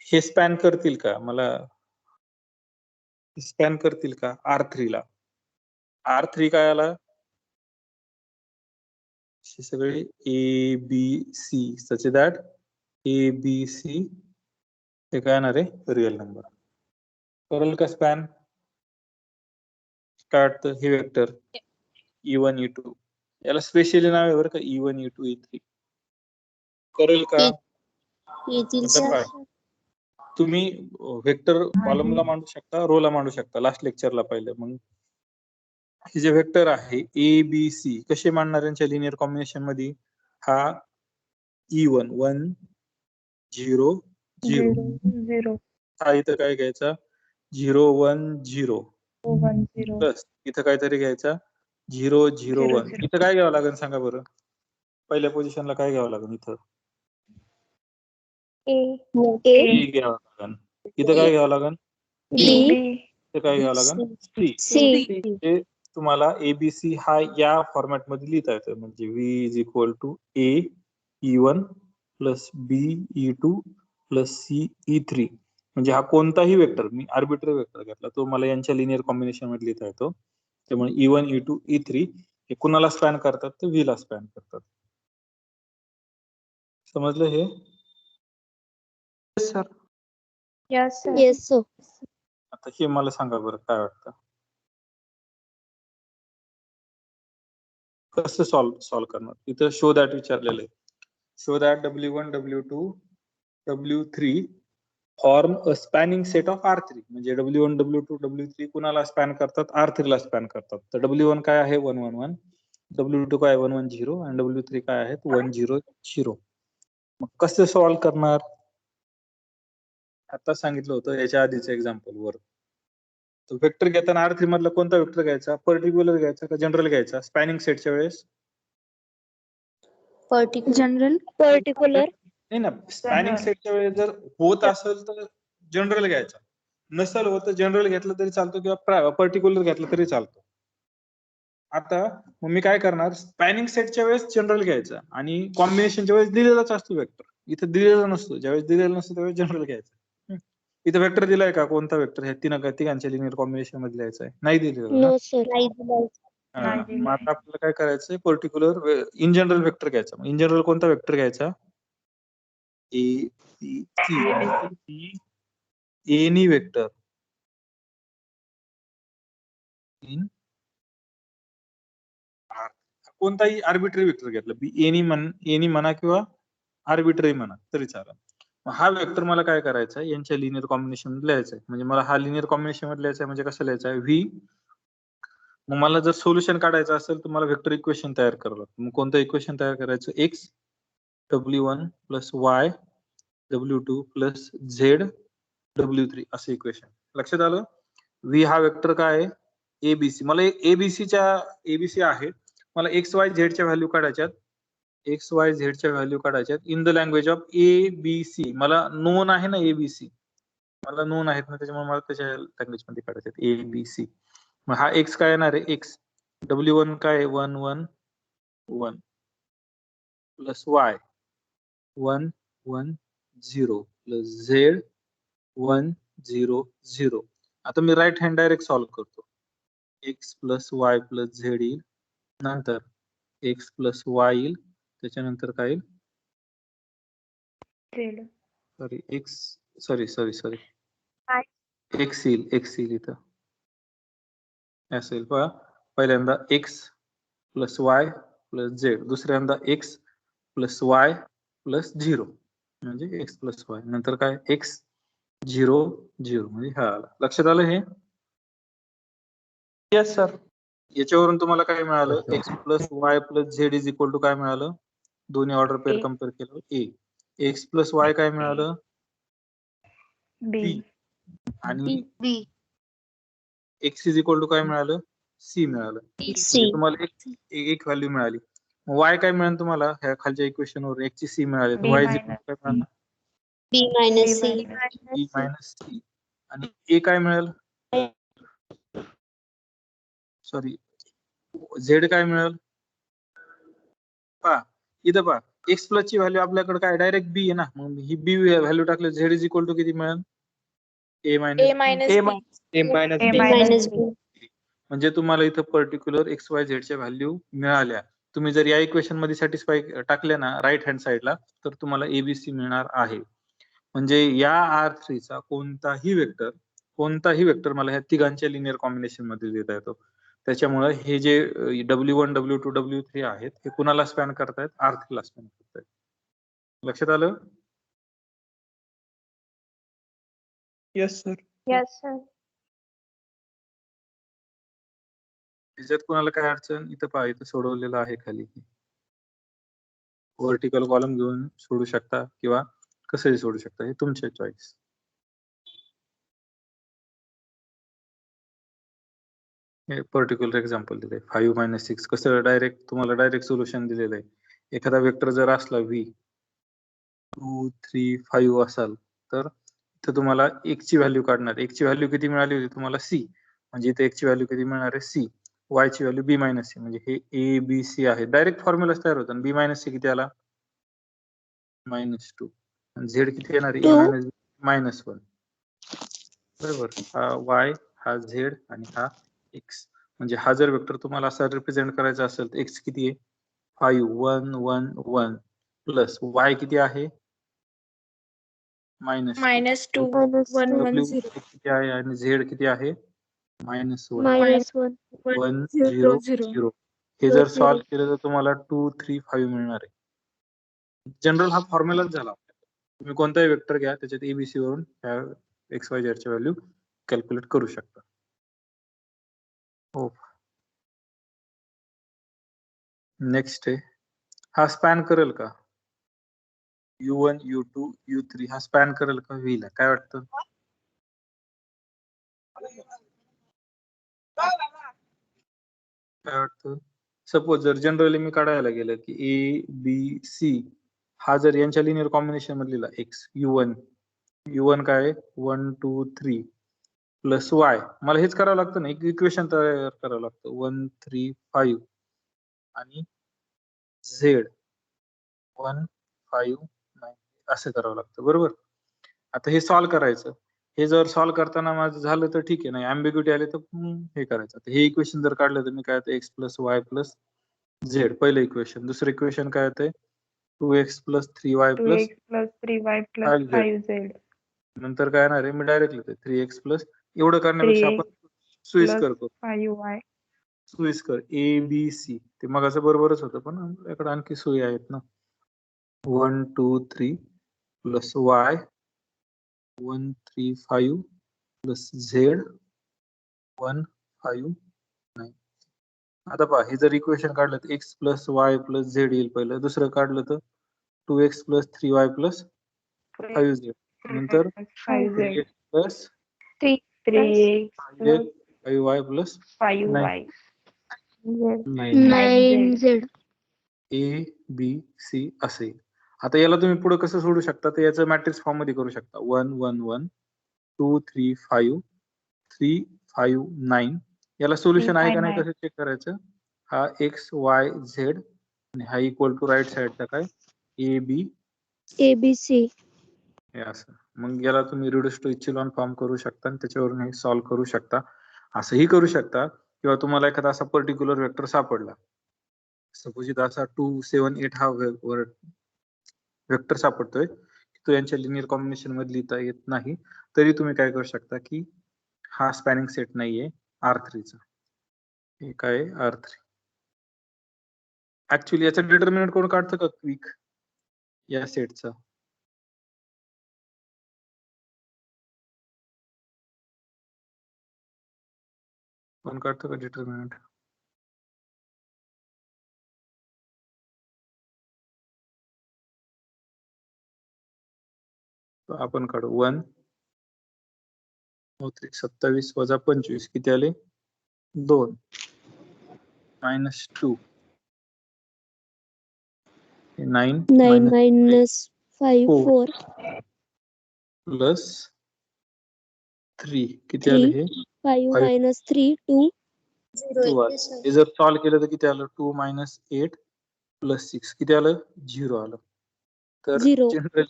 हे स्पॅन करतील का, मला स्पॅन करतील का R3 ला. R3 काय आला, हे सगळे A B C such that A B C हे काय येणार आहे, रिअल नंबर. करेल का स्पॅन. काय वाटतं, हे वेक्टर E1 E2 याला स्पेशली नाव आहे बरं का, E1 E2 E3. करेल का. येतील आता सर. पहा, तुम्ही वेक्टर कॉलमला मांडू शकता, रोला मांडू शकता, लास्ट लेक्चरला पाहिलं. मग हे जे वेक्टर आहे A B C कसे मांडणार यांच्या लिनियर कॉम्बिनेशन मध्ये, हा E1 1 0 0, 0. हा इथं काय घ्यायचा 0 1 0 1 0. प्लस इथं काहीतरी घ्यायचा 0 0 1. इथं काय घ्यावं लागेल सांगा बरं, पहिल्या पोझिशनला काय घ्यावं लागेल, इथं A. E घ्यावं लागेल. इथं काय घ्यावं लागेल, B इथं काय घ्यावं लागेल C. C ते तुम्हाला ABC हा या फॉर्मॅट मध्ये लिहिता येतं. म्हणजे V is equal to A E1 plus B E2 plus C E3. म्हणजे हा कोणताही वेक्टर, मी आर्बिट्ररी वेक्टर घेतला, तो मला यांच्या लिनियर कॉम्बिनेशन मध्ये लिहिता येतो. त्यामुळे E1 E2 E3 हे कुणाला स्पॅन करतात, तर V ला स्पॅन करतात. समजलं हे. Sir. Yes, sir. Yes sir. आता हे मला सांगा बरं काय वाटतं, कसं सॉल्व्ह करणार. इथं शो दॅट विचारलेलं आहे. Show that W1 W2 W3 form a spanning set of R3. म्हणजे W1 W2 W3 कुणाला स्पॅन करतात, R3 ला स्पॅन करतात. तर W1 काय आहे 1 1 1, W2 काय 1 1 0 आणि W3 काय आहेत 1 0 0. मग कसं सॉल्व्ह करणार, आता सांगितलं होतं याच्या आधीचं एक्झाम्पल वर. तो वेक्टर घेताना R3 मधला कोणता वेक्टर घ्यायचा, पर्टिक्युलर घ्यायचा का जनरल घ्यायचा स्पॅनिंग सेटच्या वेळेस. जनरल. पर्टिक्युलर. नाही ना, स्पॅनिंग सेटच्या वेळेस जर होत असेल तर जनरल घ्यायचा, नसेल होत जनरल घेतलं तरी चालतो किंवा पर्टिक्युलर घेतलं तरी चालतो. आता मग मी काय करणार, स्पॅनिंग सेटच्या वेळेस जनरल घ्यायचा आणि कॉम्बिनेशनच्या वेळेस दिलेलाच असतो वेक्टर, इथं दिलेला नसतो. ज्यावेळेस दिलेला नसतो त्यावेळेस जनरल घ्यायचा. इथं वेक्टर दिलाय का, कोणता वेक्टर, हे तिघांच्या लिनियर कॉम्बिनेशन मध्ये लिहायचं आहे, नाही दिलेलं ना. No sir. नाही दिलं. मग आता आपल्याला काय करायचंय, पर्टिक्युलर इन जनरल वेक्टर घ्यायचा. इन जनरल कोणता वेक्टर घ्यायचा, A B C. Any vector in R, कोणताही आर्बिट्ररी वेक्टर घेतला, एनी म्हणा किंवा आर्बिट्ररी म्हणा तरी चालेल. हा वेक्टर मला काय करायचा आहे, यांच्या लिनियर कॉम्बिनेशन मध्ये लिहायचा आहे. म्हणजे मला हा लिनियर कॉम्बिनेशन मध्ये लिहायचा आहे, म्हणजे कसं लिहायचं आहे व्ही. मग मला जर सोल्युशन काढायचं असेल तर मला वेक्टर इक्वेशन तयार करावं लागतं. मग कोणतं इक्वेशन तयार करायचं, x W1 plus y W2 plus Z W3 असं इक्वेशन. लक्षात आलं. व्ही हा वेक्टर काय आहे, एबीसी. मला एबीसी आहे, मला एक्स वाय झेड च्या व्हॅल्यू काढायच्यात, एक्स वाय झेड च्या व्हॅल्यू काढायच्यात in the language of ABC. मला नोन आहे ना एबीसी, मला नोन आहेत ना, त्याच्यामुळे मला त्याच्या लँग्वेज मध्ये काढायच्यात एबीसी. मग हा एक्स काय येणार आहे, एक्स W1 काय 1 1 1 प्लस वाय 1 1 0 प्लस झेड 1 0 0. आता मी राईट हँड डायरेक्ट सॉल्व्ह करतो. X plus y plus z येईल, नंतर एक्स प्लस वाय येईल, त्याच्यानंतर काय येईल, झेड सॉरी एक्स सॉरी काय? एक्स येईल इथं असेल पहा. पहिल्यांदा x plus y plus z, दुसऱ्यांदा x plus y plus zero म्हणजे एक्स प्लस वाय, नंतर काय एक्स 0 0 म्हणजे हा आला. लक्षात आलं हे? Yes sir. याच्यावरून तुम्हाला काय मिळालं, x plus y plus z is equal to काय मिळालं, दोन्ही ऑर्डर पेअर A. कम्पेअर केलं ए. एक्स प्लस वाय काय मिळालं, बी बी, आणि बी एक्स इज इक्वल टू काय मिळालं, सी मिळालं. सी म्हणजे तुम्हाला एक व्हॅल्यू मिळाली. वाय काय मिळेल तुम्हाला ह्या खालच्या इक्वेशन वर, एक्स ची सी मिळाली, B वाय minus काय मिळालं, B minus C B minus C, आणि ए काय मिळेल, सॉरी झेड काय मिळेल, पहा इथं पहा एक्स प्लस ची व्हॅल्यू आपल्याकडे काय डायरेक्ट बी आहे ना, मग ही बी व्हॅल्यू टाकली, झेड इज इक्वल टू किती मिळेल, A A minus, minus A B minus A B minus minus B. B. म्हणजे तुम्हाला इथं पर्टिक्युलर एक्स वाय झेडच्या व्हॅल्यू मिळाल्या. तुम्ही जर या इक्वेशन मध्ये सॅटिस्फाय टाकल्या ना राईट हँड साइडला, तर तुम्हाला एबीसी मिळणार आहे. म्हणजे या R3 चा कोणताही वेक्टर मला ह्या तिघांच्या लिनियर कॉम्बिनेशन मध्ये देता येतो. त्याच्यामुळे हे जे W1 W2 W3 आहेत हे कुणाला स्पॅन करतायत, R3 ला स्पॅन करतायत. लक्षात आलं? Yes sir. Yes sir. त्याच्यात कुणाला काय अडचण, इथं पहा इथं सोडवलेलं आहे खाली. व्हर्टिकल कॉलम घेऊन सोडू शकता किंवा कसंही सोडू शकता, हे तुमचे चॉईस. हे पर्टिक्युलर एक्झाम्पल दिलंय 5 - 6 कसं तुम्हाला डायरेक्ट सोल्युशन दिलेलं आहे. एखादा वेक्टर जर असला v 2 3 5 असाल तर इथं तुम्हाला x ची व्हॅल्यू काढणार. x ची व्हॅल्यू किती मिळाली होती तुम्हाला c, म्हणजे इथे x ची व्हॅल्यू किती मिळणार आहे c, y ची व्हॅल्यू b - c, म्हणजे हे a b c आहे. डायरेक्ट फॉर्म्युलाच तयार होतात. b - c किती आला, -2, z किती येणार आहे, a - 1, बरोबर. हा y, हा z आणि हा x. म्हणजे हा जर वेक्टर तुम्हाला असा रिप्रेझेंट करायचा असेल तर x किती आहे 5 1 1 1 प्लस y किती आहे -2, -2 1 1 w 0 किती आहे आणि z किती आहे -1 -1 1 0 0 0 0. हे जर सॉल्व्ह केलं तर तुम्हाला 2 3 5 मिळणार आहे. जनरल हा फॉर्म्युलाच झाला. तुम्ही कोणताही वेक्टर घ्या त्याच्यात एबीसी वरून एक्स वाय झेडची व्हॅल्यू कॅल्क्युलेट करू शकता. हो. नेक्स्ट आहे, हा स्पॅन करेल का, U1 U2 U3 हा स्पॅन करेल का व्ही ला, काय वाटतं? काय वाटतं? सपोज जर जनरली मी काढायला गेलं की ए बी सी हा जर यांच्या लिनियर कॉम्बिनेशन मध्ये लिहिला एक्स U1 काय 1 2 3 प्लस वाय, मला हेच करावं लागतं ना, एक इक्वेशन तयार करावं लागतं 1 3 5 आणि झेड 1 5 9 असं करावं लागतं, बरोबर. आता हे सॉल्व्ह करायचं, हे जर सॉल्व्ह करताना माझं झालं तर ठीक आहे, नाही अँबिग्युटी आली तर हे करायचं. हे इक्वेशन जर काढलं तर मी काय x plus y plus Z पहिलं इक्वेशन, दुसरं इक्वेशन काय येतंय 2x plus 3y plus 2x plus 3y plus 5z. नंतर काय येणार आहे, मी डायरेक्ट लिहितोय 3x प्लस, एवढं करण्यापेक्षा 3x आपण सोयीस्कर करू, 5y. सोयीस्कर ए बी सी, ते मग असं बरोबरच होतं पण आपल्याकडे आणखी सोयी आहेत ना. 1 2 3 प्लस वाय 1 3 5 प्लस झेड 1 5 9. आता पहा हे जर इक्वेशन काढलं तर x plus y plus z येईल पहिलं, दुसरं काढलं तर 2x plus 3y plus 5z, नंतर 5z. 3x plus 3x plus 5y plus 5y. 9z. A B C असे. आता याला तुम्ही पुढे कसं सोडू शकता, तर याचं मॅट्रिक्स फॉर्म मध्ये करू शकता 1 1 1 2 3 5 3 5 9. याला सोल्युशन आहे का नाही कसं चेक करायचं, हा एक्स वाय झेड आणि हा इक्वल टू राईट साइडचा काय ए बी ABC. हे असं. मग याला तुम्ही रिड्यूस टू इचेलॉन फॉर्म करू शकता आणि त्याच्यावरून हे सॉल्व्ह करू शकता. असंही करू शकता किंवा तुम्हाला एखादा असा पर्टिक्युलर वेक्टर सापडला, सपोज इथं असा 2 7 8 हा वेक्टर सापडतोय, तो यांच्या लिनियर कॉम्बिनेशन मध्ये लिहिता येत नाही, तरी तुम्ही काय करू शकता की हा स्पॅनिंग सेट नाहीये R3 चा. हे काय R3. ऍक्च्युली याचा डिटर्मिनंट कोण काढतं का क्विक या सेटचा? कोण काढतं का डिटर्मिनंट? आपण काढू 1 27 वजा 25 किती आले? 2 -2 9 9 minus -5 4 4 प्लस 3 किती आले हे? 5 5 -3 2 2 आलं. हे जर सॉल्व केलं तर किती आलं? 2 - 8 प्लस 6 किती आलं? 0 आलं. तर 0 जनरल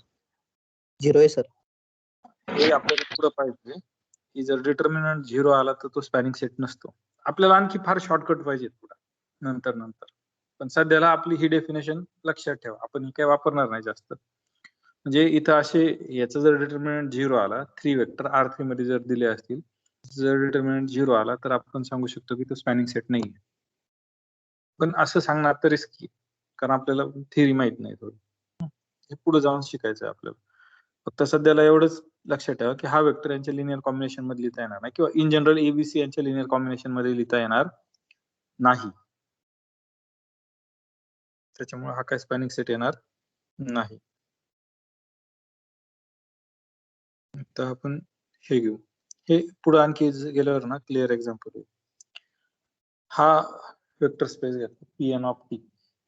0 आहे सर. हे आपल्याला पुढे पाहिजे की जर डिटर्मिनंट 0 आला तर तो स्पॅनिंग सेट नसतो. आपल्याला आणखी फार शॉर्टकट पाहिजे पुढे नंतर. पण सध्याला आपली ही डेफिनेशन लक्षात ठेवा. आपण ही काय वापरणार नाही जास्त. म्हणजे इथं असे याचा जर डिटर्मिनंट 0 आला, 3 वेक्टर R3 मध्ये जर दिले असतील, जर डिटर्मिनंट 0 आला तर आपण सांगू शकतो की तो स्पॅनिंग सेट नाही. पण असं सांगणार तर रिस्की, कारण आपल्याला थिअरी माहित नाही थोडी. हे पुढे जाऊन शिकायचं आहे आपल्याला. फक्त सध्याला एवढंच लक्षात ठेवा की हा वेक्टर यांच्या लिनियर कॉम्बिनेशन मध्ये लिहिता येणार नाही, किंवा इन जनरल ABC यांच्या लिनियर कॉम्बिनेशन मध्ये लिहिता येणार नाही. त्याच्यामुळे हा काय स्पॅनिंग सेट येणार नाही. तर आपण हे घेऊ. हे पुढे आणखी गेल्यावर ना क्लिअर एक्झाम्पल. हा वेक्टर स्पेस घेतो Pn of T.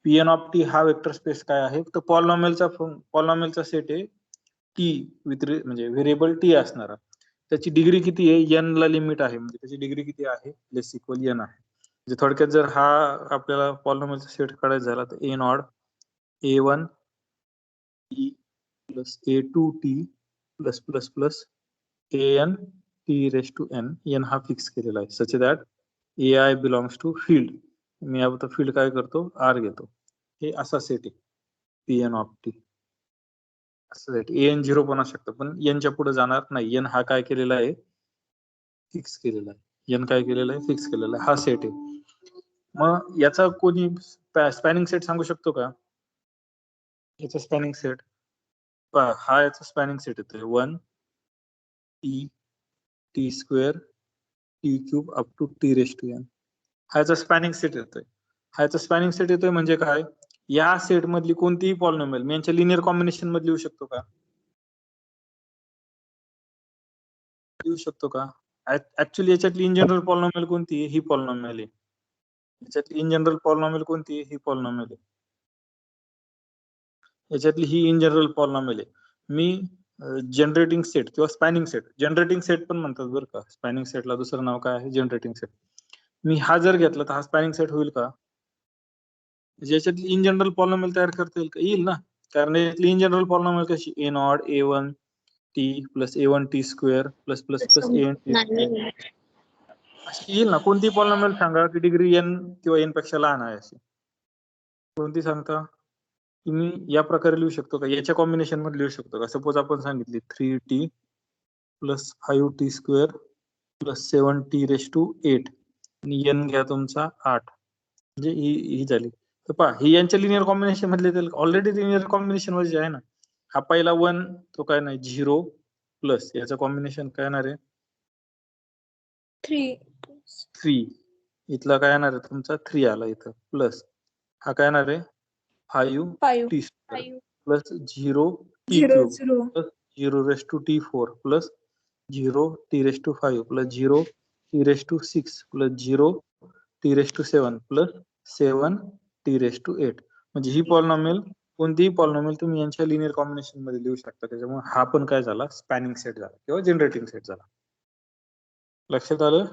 Pn of T हा वेक्टर स्पेस काय आहे? तर पॉलिनॉमियलचा सेट आहे टी विथ म्हणजे व्हेरिएबल टी असणारा. त्याची डिग्री किती आहे? n ला लिमिट आहे, म्हणजे त्याची डिग्री किती आहे? लेस इक्वल n आहे. म्हणजे थोडक्यात जर हा आपल्याला पॉलिनॉमियलचा सेट काढायचा झाला तर a nought a1 t plus a2 t plus plus plus an t raise to n. n हा फिक्स केलेला आहे such that ai belongs to field. मी आता फील्ड काय करतो? r घेतो. हे असा सेट आहे Pn ऑफ टी. असं सेट an 0 पण असू शकतं, पण n च्या पुढे जाणार नाही. n हा काय केलेला आहे? फिक्स केलेला आहे. n काय केलेला आहे? फिक्स केलेला आहे. हा सेट आहे. मग याचा कोणी स्पॅनिंग सेट सांगू शकतो का? याचा स्पॅनिंग सेट हा याचा स्पॅनिंग सेट येतोय 1 t t square t cube up to t raise to n. हा याचा स्पॅनिंग सेट येतोय. हा याचा स्पॅनिंग सेट येतोय म्हणजे काय? या सेट मधली कोणतीही पॉलिनॉमियल मी यांच्या लिनियर कॉम्बिनेशन मध्ये लिहू शकतो का? लिहू शकतो का? ऍक्च्युली याच्यातली इन जनरल पॉलिनॉमियल कोणती आहे? ही पॉलिनॉमियल आहे. याच्यातली इन जनरल पॉलिनॉमियल कोणती आहे? ही पॉलिनॉमियल आहे. याच्यातली ही इन जनरल पॉलिनॉमियल आहे. मी जनरेटिंग सेट किंवा स्पॅनिंग सेट, जनरेटिंग सेट पण म्हणतात बरं का. स्पॅनिंग सेटला दुसरं नाव काय आहे? Generating set. मी हा जर घेतला तर हा स्पॅनिंग सेट होईल का? याच्यातली इन जनरल पॉलिनॉमियल तयार करता येईल का? येईल ना, कारण यातली इन जनरल पॉलिनॉमियल कशी? a nought a1 t plus a1 t square plus plus plus an t अशी येईल ना. कोणती पॉलिनॉमियल सांगा की डिग्री n किंवा n पेक्षा लहान आहे अशी? कोणती सांगता? तुम्ही या प्रकारे लिहू शकतो का? याच्या कॉम्बिनेशन मध्ये लिहू शकतो का? सपोज आपण सांगितली 3t plus 5t square plus 7t raise to 8 आणि n घ्या तुमचा 8. म्हणजे ही झाली. तर पहा, ही यांच्या लिनियर कॉम्बिनेशन मधले ऑलरेडी लिनियर कॉम्बिनेशन मध्ये जे आहे ना, हा पहिला 1 तो काय नाही 0 प्लस याचं कॉम्बिनेशन काय येणार आहे? 3. इथला काय येणार आहे तुमचा? 3 आला इथं प्लस हा काय येणार आहे? 5t square plus 0 t cube plus 0 raise to t4 plus 0 t raise to 5 plus 0 t raise to 6 plus 0 t raise to 7 plus 7 t raise to 8. म्हणजे ही पॉलिनॉमियल कोणतीही पॉलिनॉमियल तुम्ही यांच्या लिनियर कॉम्बिनेशन मध्ये लिहू शकता. त्याच्यामुळे हा पण काय झाला? स्पॅनिंग सेट झाला किंवा जनरेटिंग सेट झाला. लक्षात आलं?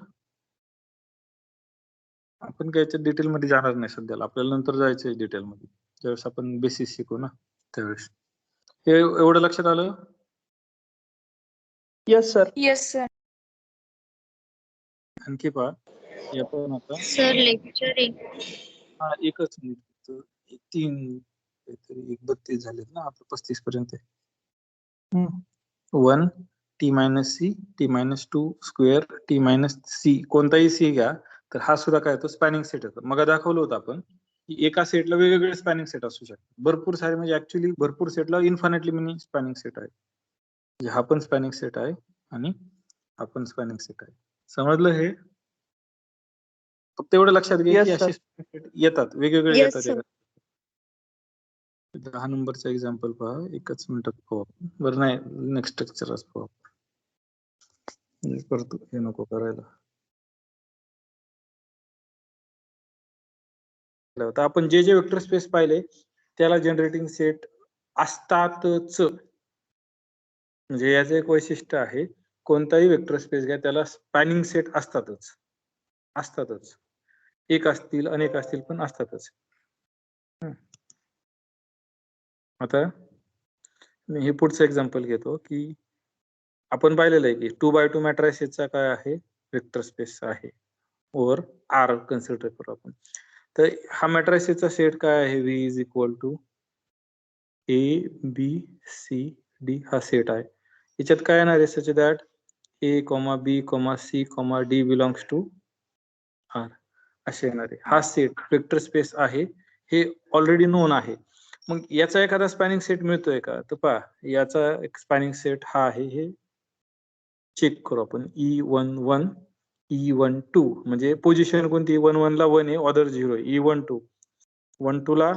आपण काय याच्या डिटेल मध्ये जाणार नाही सध्याला. आपल्याला नंतर जायचंय डिटेल मध्ये, ज्यावेळेस आपण बेसिस शिकू ना त्यावेळेस. हे एवढं लक्षात आलं? Yes sir. Yes sir. आणखी पहा, हे पण आता सर लेक्चर आहे. हा एकच मिनिट, 3 काहीतरी 31 झालेत ना, आपलं 35 पर्यंत. 1 t minus C T minus 2 square T minus C, कोणताही सी घ्या तर हा सुद्धा काय येतो, स्पॅनिंग सेट येतो. मग दाखवलं होतं आपण की एका सेटला वेगवेगळे स्पॅनिंग सेट असू शकतात, भरपूर सारे, म्हणजे ऍक्च्युली भरपूर सेटला इन्फायनाइटली मिनी स्पॅनिंग सेट आहे. म्हणजे हा पण स्पॅनिंग सेट आहे आणि हा पण स्पॅनिंग सेट आहे. समजलं हे? फक्त एवढं लक्षात घ्या Yes, की sir. असे सेट येतात, वेगवेगळे Yes, येतात. sir. 10 नंबरचा एक्झाम्पल पहा, एकच मिनिटात पाहू आपण. बरं नाही, नेक्स्ट लेक्चरच पाहू. हे करतो, हे नको करायला. तर आपण जे जे वेक्टर स्पेस पाहिले त्याला जनरेटिंग सेट असतातच. म्हणजे याचं एक वैशिष्ट्य आहे, कोणताही वेक्टर स्पेस घ्या त्याला स्पॅनिंग सेट असतातच. असतातच, एक असतील अनेक असतील पण असतातच. आता मी हे पुढचं एक्झाम्पल घेतो की आपण पाहिलेलं आहे की 2x2 मॅट्रायसेसचा काय आहे, वेक्टर स्पेस आहे ओव्हर आर कन्सिडर करू आपण. तर हा मॅट्रायसेसचा सेट काय आहे, V is equal to A B C D हा सेट आहे. याच्यात काय येणार आहे, such that A comma B comma C comma D belongs to R असे येणार आहे. हा सेट वेक्टर स्पेस आहे, हे ऑलरेडी नोन आहे. मग याचा एखादा स्पॅनिंग सेट मिळतोय का, तर पहा याचा एक स्पॅनिंग सेट हा आहे, हे चेक करू आपण. E11 E12 म्हणजे पोझिशन कोणती, 11 ला 1 आहे, ऑदर 0 आहे. E12 12 ला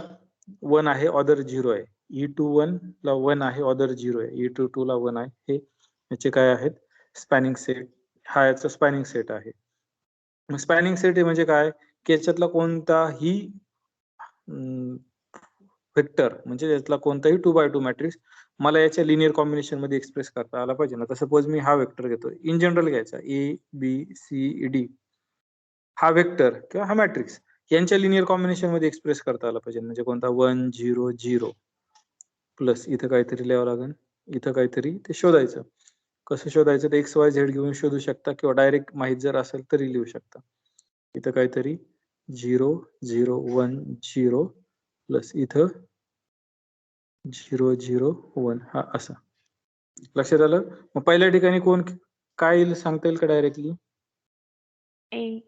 1 आहे, ऑदर 0 आहे. E21 ला 1 आहे, ऑदर 0 आहे. E22 ला 1 आहे. हे याचे काय आहेत, स्पॅनिंग सेट. हा याचा स्पॅनिंग सेट आहे. स्पॅनिंग सेट म्हणजे काय, की याच्यातला कोणताही वेक्टर म्हणजे यातला कोणताही 2x2 मॅट्रिक्स मला याच्या लिनियर कॉम्बिनेशन मध्ये एक्सप्रेस करता आला पाहिजे ना. तर सपोज मी हा वेक्टर घेतो, इन जनरल घ्यायचा, ए बी सी डी हा वेक्टर किंवा हा मॅट्रिक्स यांच्या लिनियर कॉम्बिनेशन मध्ये एक्सप्रेस करता आला पाहिजे. म्हणजे कोणता, 1 0 0 प्लस इथं काहीतरी लिहावं लागेल, इथं काहीतरी ते शोधायचं. कसं शोधायचं, ते XYZ घेऊन शोधू शकता किंवा डायरेक्ट माहित जर असेल तरी लिहू शकता. इथं काहीतरी 0 0 1 0 प्लस इथं 0 0 1 हा असा. लक्षात आलं? मग पहिल्या ठिकाणी कोण काय येईल सांगता येईल का डायरेक्टली? ए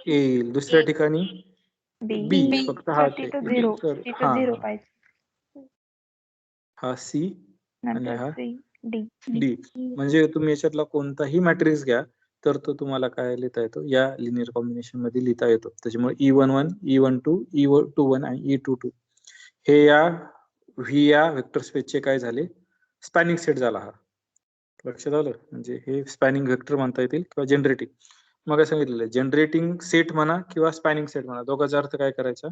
येईल. दुसऱ्या ठिकाणी बी बी, फक्त हा तिथं झिरो पाहिजे, हा सी आणि नंतर हा सी डी. डी. म्हणजे तुम्ही याच्यातला कोणताही मॅट्रिक्स घ्या तर तो तुम्हाला काय लिहिता येतो, या लिनियर कॉम्बिनेशन मध्ये लिहिता येतो. त्याच्यामुळे E11 E12 E21 आणि E22 हे या व्ही या वेक्टर स्पेसचे काय झाले, स्पॅनिंग सेट झाला हा. लक्षात आलं? म्हणजे हे स्पॅनिंग वेक्टर म्हणता येतील किंवा जनरेटिंग. मग सांगितलेलं जनरेटिंग सेट म्हणा किंवा स्पॅनिंग सेट म्हणा, दोघांचा अर्थ काय करायचा,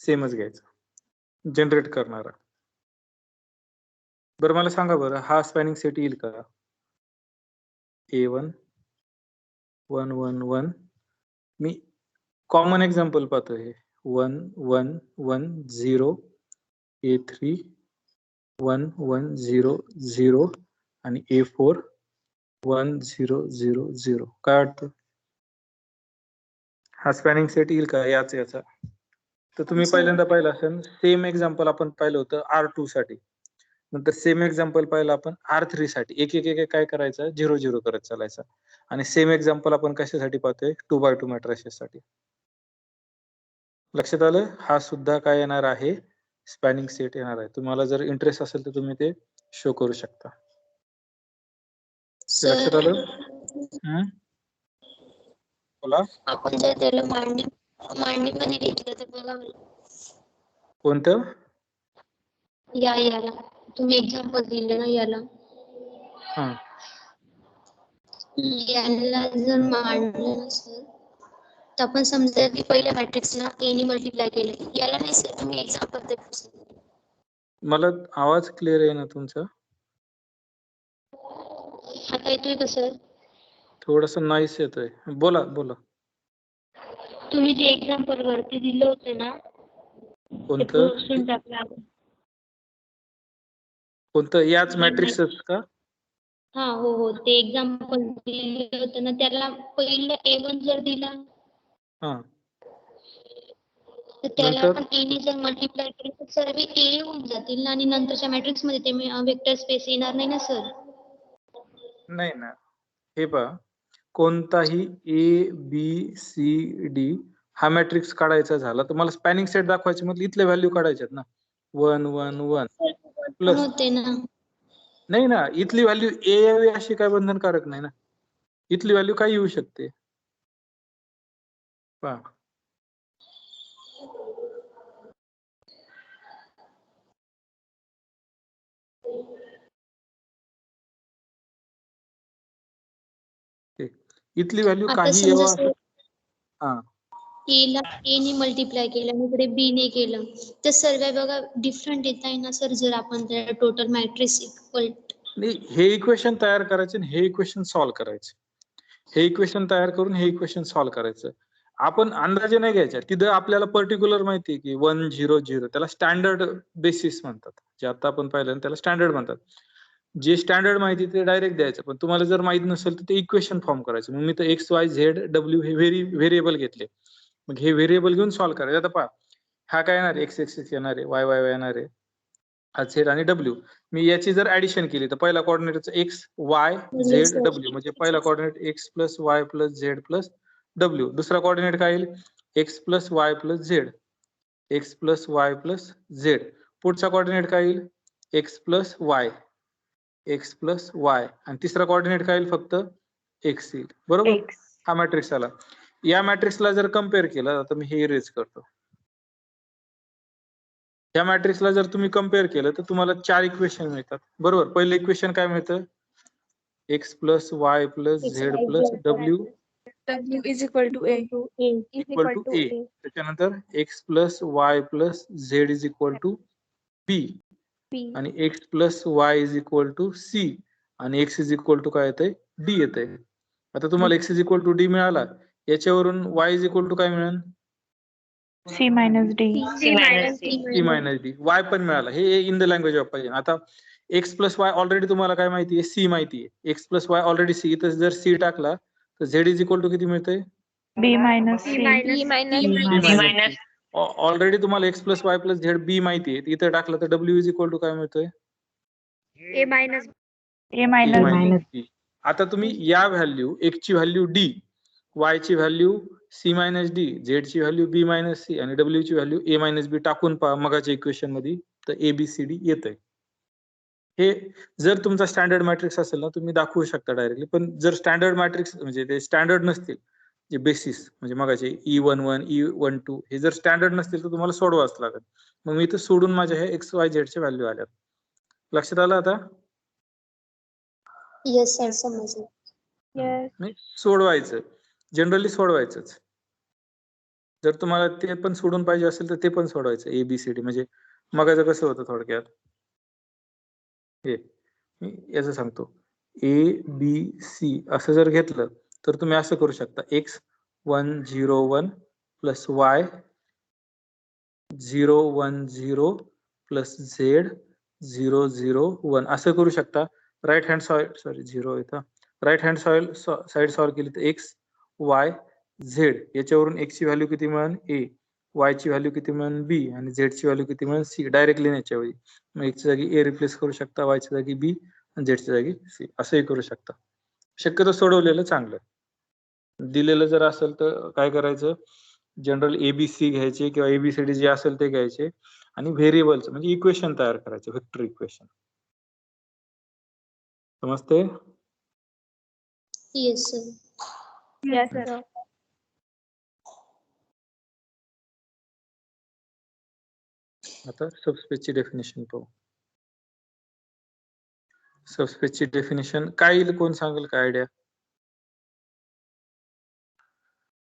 सेमच घ्यायचा, जनरेट करणारा. बरं मला सांगा बरं, हा स्पॅनिंग सेट येईल का? A1 1 1 1 मी कॉमन एक्झाम्पल पाहतो, हे 1 1 1 0 A3 1 1 0 0 आणि A4 1 0 0 0. काय वाटतं, हा स्पॅनिंग सेट येईल का याचा? तर तुम्ही पहिल्यांदा पाहिलं असेल, सेम एक्झाम्पल आपण पाहिलं होतं R2 साठी. नंतर सेम एक्झाम्पल पाहिलं आपण R3 साठी. एक एक एक काय करायचं, 0 0 करत चालायचं. आणि सेम एक्झाम्पल आपण कशासाठी पाहतोय, 2x2 मॅट्रिसेस साठी. लक्षात आलं? हा सुद्धा काय येणार आहे, स्पॅनिंग सेट येणार आहे. तुम्हाला जर इंटरेस्ट असेल तर तुम्ही ते शो करू शकता. ते लक्षात आलं? बोला. आपण जर त्याला मांडणीमध्ये घेतलं तर बघा कोणतं? याला तुम्ही एक्झाम्पल दिले ना, याला जर मांडलं नसेल तर आपण समजा की पहिल्या मॅट्रिक्सला ए ने मल्टिप्लाय केलं, याला नाही सर तुम्ही एक्झाम्पल दे. मला आवाज क्लिअर आहे ना तुमचा? आता येतोय का सर? थोडस नॉइस येतोय. बोला बोला. तुम्ही जे एक्झाम्पल वरती दिलं होते ना, ते कोणतं? पुसून टाकलं. कोणतं? याच मॅट्रिक्सच का? हा हो ते एक्झाम्पल दिलं होतं ना, त्याला पहिलं A1 जर दिला हा तर त्याला नंतर? आपण A ने जर मल्टिप्लाय केलं तर सर्व A होऊन जातील ना, आणि नंतरच्या मॅट्रिक्स मध्ये ते वेक्टर स्पेस येणार नाही ना सर. नाही ना, हे पहा, कोणताही ए बी सी डी हा मॅट्रिक्स काढायचा झाला तर मला स्पॅनिंग सेट दाखवायचे, मग इथले व्हॅल्यू काढायचे ना, 1 1 1 पण प्लस. होते ना. नाही ना, इथली व्हॅल्यू ए यावी अशी काय बंधनकारक नाही ना, इथली व्हॅल्यू काय येऊ शकते पहा. इथली व्हॅल्यू आता काही समजा येवा. सर हा A ला A ने मल्टिप्लाय केलं आणि इकडे B ने केलं तर सर्व बघा डिफरंट येत आहे ना सर, जर आपण त्या टोटल मॅट्रिक्स इक्वल. नाही, हे इक्वेशन तयार करायचे आणि हे इक्वेशन सॉल्व्ह करायचे. हे इक्वेशन तयार करून हे इक्वेशन सॉल्व्ह करायचं. आपण अंदाजे नाही घ्यायच्या, तिथं आपल्याला पर्टिक्युलर माहिती आहे की 1 0 0 त्याला स्टँडर्ड बेसिस म्हणतात. जे आता आपण पाहिलं त्याला स्टँडर्ड म्हणतात. जे स्टँडर्ड माहिती ते डायरेक्ट द्यायचं, पण तुम्हाला जर माहित नसेल तर ते इक्वेशन फॉर्म करायचं. मग मी तर एक्स वाय झेड डब्ल्यू हे व्हेरिएबल घेतले, मग हे व्हेरिएबल घेऊन सॉल्व्ह करायचं. आता पहा, हा काय येणार, एक्स एक्स येणार आहे, वाय वाय येणार आहे, हा झेड आणि डब्ल्यू. मी याची जर ऍडिशन केली तर पहिला कोऑर्डिनेटचा एक्स वाय झेड डब्ल्यू, म्हणजे पहिला coordinate x plus y plus z plus W. दुसरा कोऑर्डिनेट काय येईल, x plus y plus Z, x plus y plus Z. पुढचा कोऑर्डिनेट काय येईल, x plus Y, x plus Y, आणि तिसरा कोऑर्डिनेट काय येईल, फक्त एक्स येईल. बरोबर, X. हा मॅट्रिक्स आला. या मॅट्रिक्सला जर कम्पेअर केलं, आता मी हे इरेज करतो. या मॅट्रिक्सला जर तुम्ही कम्पेअर केलं तर तुम्हाला 4 इक्वेशन मिळतात. बरोबर, पहिलं इक्वेशन काय मिळतं, x plus y plus z plus W W is equal to A. Equal to A. त्याच्यानंतर x plus y plus z is equal to B, आणि x plus y is equal to C, आणि x is equal to काय येतंय, D येतंय. आता तुम्हाला x is equal to D मिळाला, याच्यावरून वाय इज इक्वल टू काय मिळेल, C minus D. C minus D. Y पण मिळाला, हे इन द लँग्वेज ऑफ पाहिजे. आता एक्स प्लस वाय ऑलरेडी तुम्हाला काय माहिती आहे, सी माहिती आहे. X plus y already C, तर जर सी टाकला तर झेड इज इक्वल टू किती मिळतंय, B minus C. ऑलरेडी तुम्हाला x plus y plus z B माहिती आहे, इथं टाकलं तर डब्ल्यू इज इक्वल टू काय मिळतोय, A A minus minus B. आता तुम्ही या व्हॅल्यू, एक्स ची व्हॅल्यू डी, वाय ची value C minus D, Z ची व्हॅल्यू बी मायनस सी, आणि डब्ल्यू ची व्हॅल्यू ए मायनस बी टाकून पहा मगाच्या इक्वेशन मध्ये, तर एबीसीडी येतंय. हे जर तुमचा स्टँडर्ड मॅट्रिक्स असेल ना, तुम्ही दाखवू शकता डायरेक्टली. पण जर स्टँडर्ड मॅट्रिक्स म्हणजे ते स्टँडर्ड नसतील, जे बेसिस म्हणजे मगाचे E11 E12 हे जर स्टँडर्ड नसतील तर तुम्हाला सोडवाच लागेल. मग मी इथं सोडून माझ्या हे एक्स वाय झेडच्या व्हॅल्यू आल्यात. लक्षात आलं आता, येस सर समजलं. Yes. नाही सोडवायचं, जनरली सोडवायचंच. जर तुम्हाला ते पण सोडून पाहिजे असेल तर ते पण सोडवायचं, एबीसीडी. म्हणजे मगाचं कसं होतं थोडक्यात, हे मी याचं सांगतो, ए बी सी असं जर घेतलं तर तुम्ही असं करू शकता, x 1 0 1 plus y 0 1 0 plus Z 0 0 1 असं करू शकता. राईट हँड सॉरी 0 येतं, राईट हँड साइड सॉल्व्ह केली तर एक्स वाय झेड, याच्यावरून एक्स ची व्हॅल्यू किती मिळेल, ए, वाय ची व्हॅल्यू किती मिळेल, बी, आणि झेड ची व्हॅल्यू किती मिळेल, सी. डायरेक्ट लिहिण्याच्या ऐवजी मग एक्स च्या जागी ए रिप्लेस करू शकता, वाय च्या जागी बी, आणि झेड च्या जागी सी, असंही करू शकता. शक्यतो सोडवलेलं चांगलं. दिलेलं जर असेल तर काय करायचं, जनरल एबीसी घ्यायचे किंवा एबीसीडी जे असेल ते घ्यायचे, आणि व्हेरिएबलचं म्हणजे इक्वेशन तयार करायचं, व्हेक्टर इक्वेशन. समजते, येस सर. Yes, sir. आता सबस्पेसची डेफिनेशन पाहू. सबस्पेसची डेफिनेशन काय येईल, कोण सांगेल, काय आयडिया?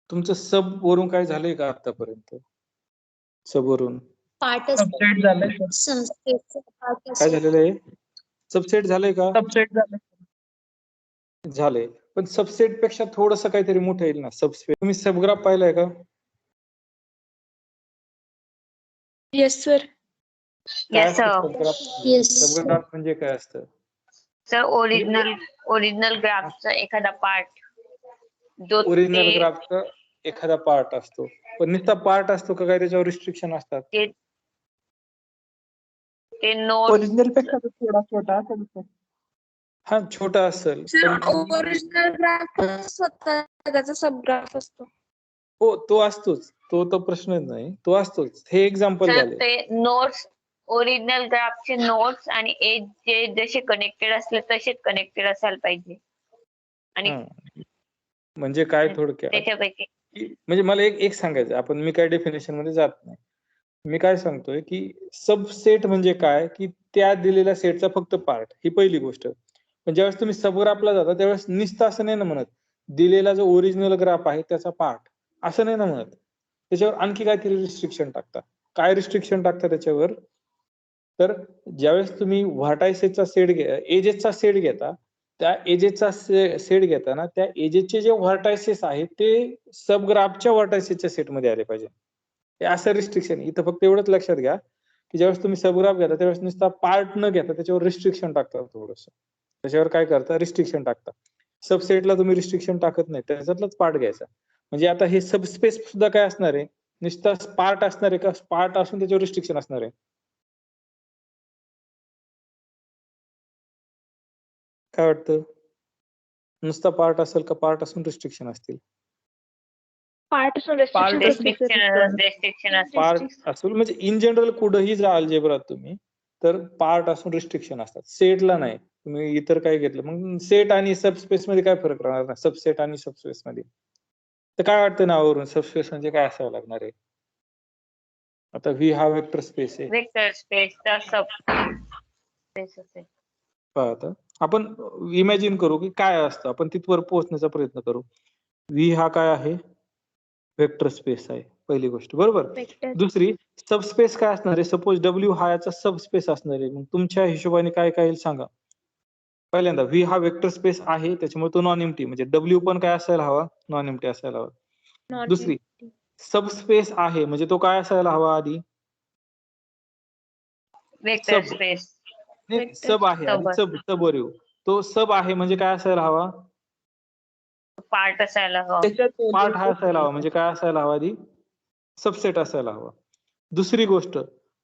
तुमचं सब वरून काय झालंय का आतापर्यंत, सब वरून पार्टच सबसेट झालंय सर. संस्कृतचा पार्ट काय असेल. झालेलं आहे, सबसेट झालंय का, सबसेट झालंय. झालंय. पण सबसेट पेक्षा थोडस काहीतरी मोठं येईल ना, सबस्पेस. तुम्ही सबग्राफ पाहिलाय का, Yes, sir. काय असतं सबग्राफ, येस सबग्राफ म्हणजे काय असतं, सर ओरिजिनल ग्राफचा एखादा पार्ट जो ओरिजिनल ते ग्राफचा एखादा पार्ट असतो, पण नुसता पार्ट असतो का काय त्याच्यावर रिस्ट्रिक्शन असतात? ते नोट्स ओरिजिनल पेक्षा तो थोडा छोटा असेल सर. हा छोटा असेल पण ओरिजिनल ग्राफ स्वतः त्याचा सबग्राफ असतो. हो तो असतोच, तो तर प्रश्नच नाही, तो असतोच. हे एक्झाम्पल तर झाले. ते नोट्स ओरिजिनल ग्राफचे नोट्स आणि एज जे जसे कनेक्टेड असले तसेच कनेक्टेड असायला पाहिजे आणि म्हणजे काय थोडक्यात त्याच्यापैकी म्हणजे मला एक सांगायचं, आपण मी काय डेफिनेशन मध्ये जात नाही. मी काय सांगतोय की सबसेट म्हणजे काय, की त्या दिलेल्या सेटचा फक्त पार्ट, ही पहिली गोष्ट. पण ज्यावेळेस तुम्ही सबग्राफला जाता त्यावेळेस नुसतं असं नाही ना म्हणत, दिलेला जो ओरिजिनल ग्राफ आहे त्याचा पार्ट, असं नाही ना म्हणत. त्याच्यावर आणखी काहीतरी रिस्ट्रिक्शन टाकता. काय रिस्ट्रिक्शन टाकता त्याच्यावर? तर ज्यावेळेस तुम्ही व्हर्टायसेसचा सेट एजेसचा सेट घेता, त्या एजेसचा सेट घेताना त्या एजेसचे जे व्हर्टायसेस आहेत ते सबग्राफच्या व्हर्टायसेसच्या सेटमध्ये आले पाहिजे. हे असं रिस्ट्रिक्शन. इथं फक्त एवढंच लक्षात घ्या की ज्यावेळेस तुम्ही सबग्राफ घेता त्यावेळेस नुसता पार्ट न घेता त्याच्यावर रिस्ट्रिक्शन टाकता, थोडस त्याच्यावर काय करता, रिस्ट्रिक्शन टाकता. सबसेटला तुम्ही रिस्ट्रिक्शन टाकत नाही, त्याच्यातलाच पार्ट घ्यायचा. म्हणजे आता हे सबस्पेस सुद्धा काय असणार आहे, नुसता पार्ट असणार आहे का, पार्ट असून त्याच्यावर रिस्ट्रिक्शन असणार आहे? काय वाटतं, नुसता पार्ट असेल का पार्ट असून रिस्ट्रिक्शन असतील? पार्ट असून रेस्ट्रिक्शन पार्ट असून म्हणजे इन जनरल कुठेही जा अल्जेब्रात तुम्ही तर पार्ट असून रिस्ट्रिक्शन असतात, सेटला नाही. तुम्ही इतर काय घेतलं मग सेट आणि सबस्पेस मध्ये काय फरक राहणार ना, सबसेट आणि सबस्पेस मध्ये. तर काय वाटतं नावावरून सबस्पेस म्हणजे काय असावं लागणार आहे? आता व्ही हा वेक्टर स्पेस आहे. वेक्टर स्पेसचा सबस्पेस असेल. पहा आता आपण इमॅजिन करू की काय असतं, आपण तिथवर पोहोचण्याचा प्रयत्न करू. व्ही हा काय आहे, वेक्टर स्पेस आहे, पहिली गोष्ट बरोबर. दुसरी सबस्पेस काय असणार आहे, सपोज डब्ल्यू हा याचा सबस्पेस असणार आहे. मग तुमच्या हिशोबाने काय काय येईल सांगा. पहिल्यांदा व्ही हा वेक्टर स्पेस आहे त्याच्यामुळे तो नॉन एम्प्टी, म्हणजे डब्ल्यू पण काय असायला हवा, नॉन एम्प्टी असायला हवा. दुसरी सबस्पेस आहे म्हणजे तो काय असायला हवा आधी, वेक्टर सब स्पेस सब आहे आधी, सब सबवर येऊ. तो सब आहे म्हणजे काय असायला हवा, पार्ट असायला हवा. पार्ट हा असायला हवा म्हणजे काय असायला हवा आधी, सबसेट असायला हवा. दुसरी गोष्ट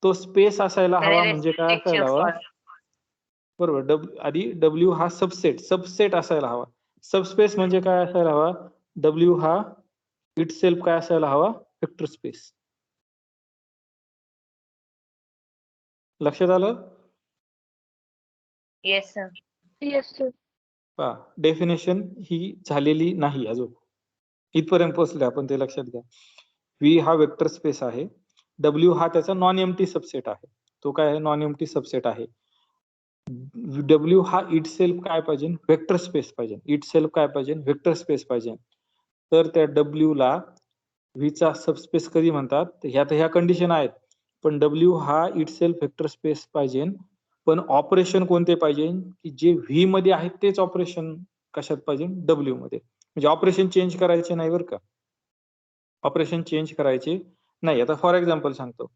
तो स्पेस असायला हवा म्हणजे काय असायला हवा, बरोबर. आधी डब्ल्यू हा सबसेट असायला हवा. सबस्पेस म्हणजे काय असायला हवा, डब्ल्यू हा इट सेल्फ काय असायला हवा, वेक्टर स्पेस. लक्षात आलं? Yes sir. Yes sir. पहा डेफिनेशन ही झालेली नाही अजून, इथपर्यंत पोहोचले आपण, ते लक्षात घ्या. व्ही हा वेक्टर स्पेस आहे, डब्ल्यू हा त्याचा नॉन एम्प्टी सबसेट आहे. तो काय आहे, नॉन एम्प्टी सबसेट आहे. डब्ल्यू हा इट सेल्फ काय पाहिजे, वेक्टर स्पेस पाहिजे. इट सेल्फ काय पाहिजे, वेक्टर स्पेस पाहिजे. तर त्या डब्ल्यू ला व्ही चा सबस्पेस कधी म्हणतात, ह्या कंडिशन आहेत. पण डब्ल्यू हा इट सेल्फ वेक्टर स्पेस पाहिजे, पण ऑपरेशन कोणते पाहिजे, की जे व्ही मध्ये आहेत तेच ऑपरेशन कशात पाहिजे, डब्ल्यू मध्ये. म्हणजे ऑपरेशन चेंज करायचे नाही बरं का, ऑपरेशन चेंज करायचे नाही. आता फॉर एक्झाम्पल सांगतो,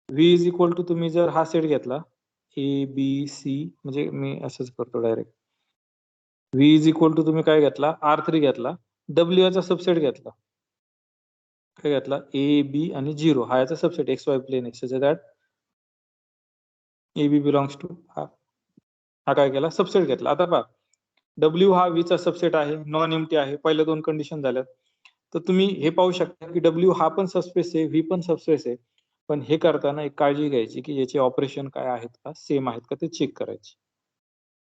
व्ही इज इक्वल टू, तुम्ही जर हा सेट घेतला ए बी सी, म्हणजे मी असंच करतो direct, V is equal to तुम्ही काय घेतला, R3 घेतला, डब्ल्यू चा सबसेट घेतला, काय घेतला, ए बी आणि 0 हा याचा subset, x y plane x, that A B belongs to हा काय केला, सबसेट घेतला. आता पहा डब्ल्यू हा व्ही चा सबसेट आहे, नॉन एम्प्टी आहे, पहिल्या दोन कंडिशन झाल्यात. तर तुम्ही हे पाहू शकता की डब्ल्यू हा पण सबस्पेस आहे, व्ही पण सबस्पेस आहे. पण हे करताना एक काळजी घ्यायची की याचे ऑपरेशन काय आहेत का, सेम आहेत का ते चेक करायचे.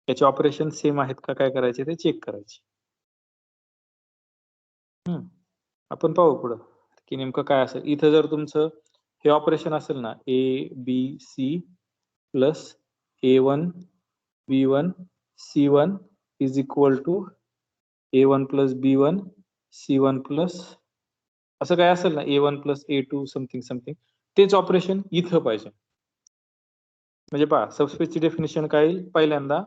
याचे ऑपरेशन सेम आहेत का काय करायचे ते चेक करायचे. आपण पाहू पुढं की नेमकं काय असेल. इथं जर तुमचं हे ऑपरेशन असेल ना, A B C plus A1 B1 C1 is equal to A1 plus B1 C1 plus असं काय असेल ना, A1 plus A2 something something, तेच ऑपरेशन इथं पाहिजे. म्हणजे पहा सबस्पेसची डेफिनेशन काय येईल पहिल्यांदा.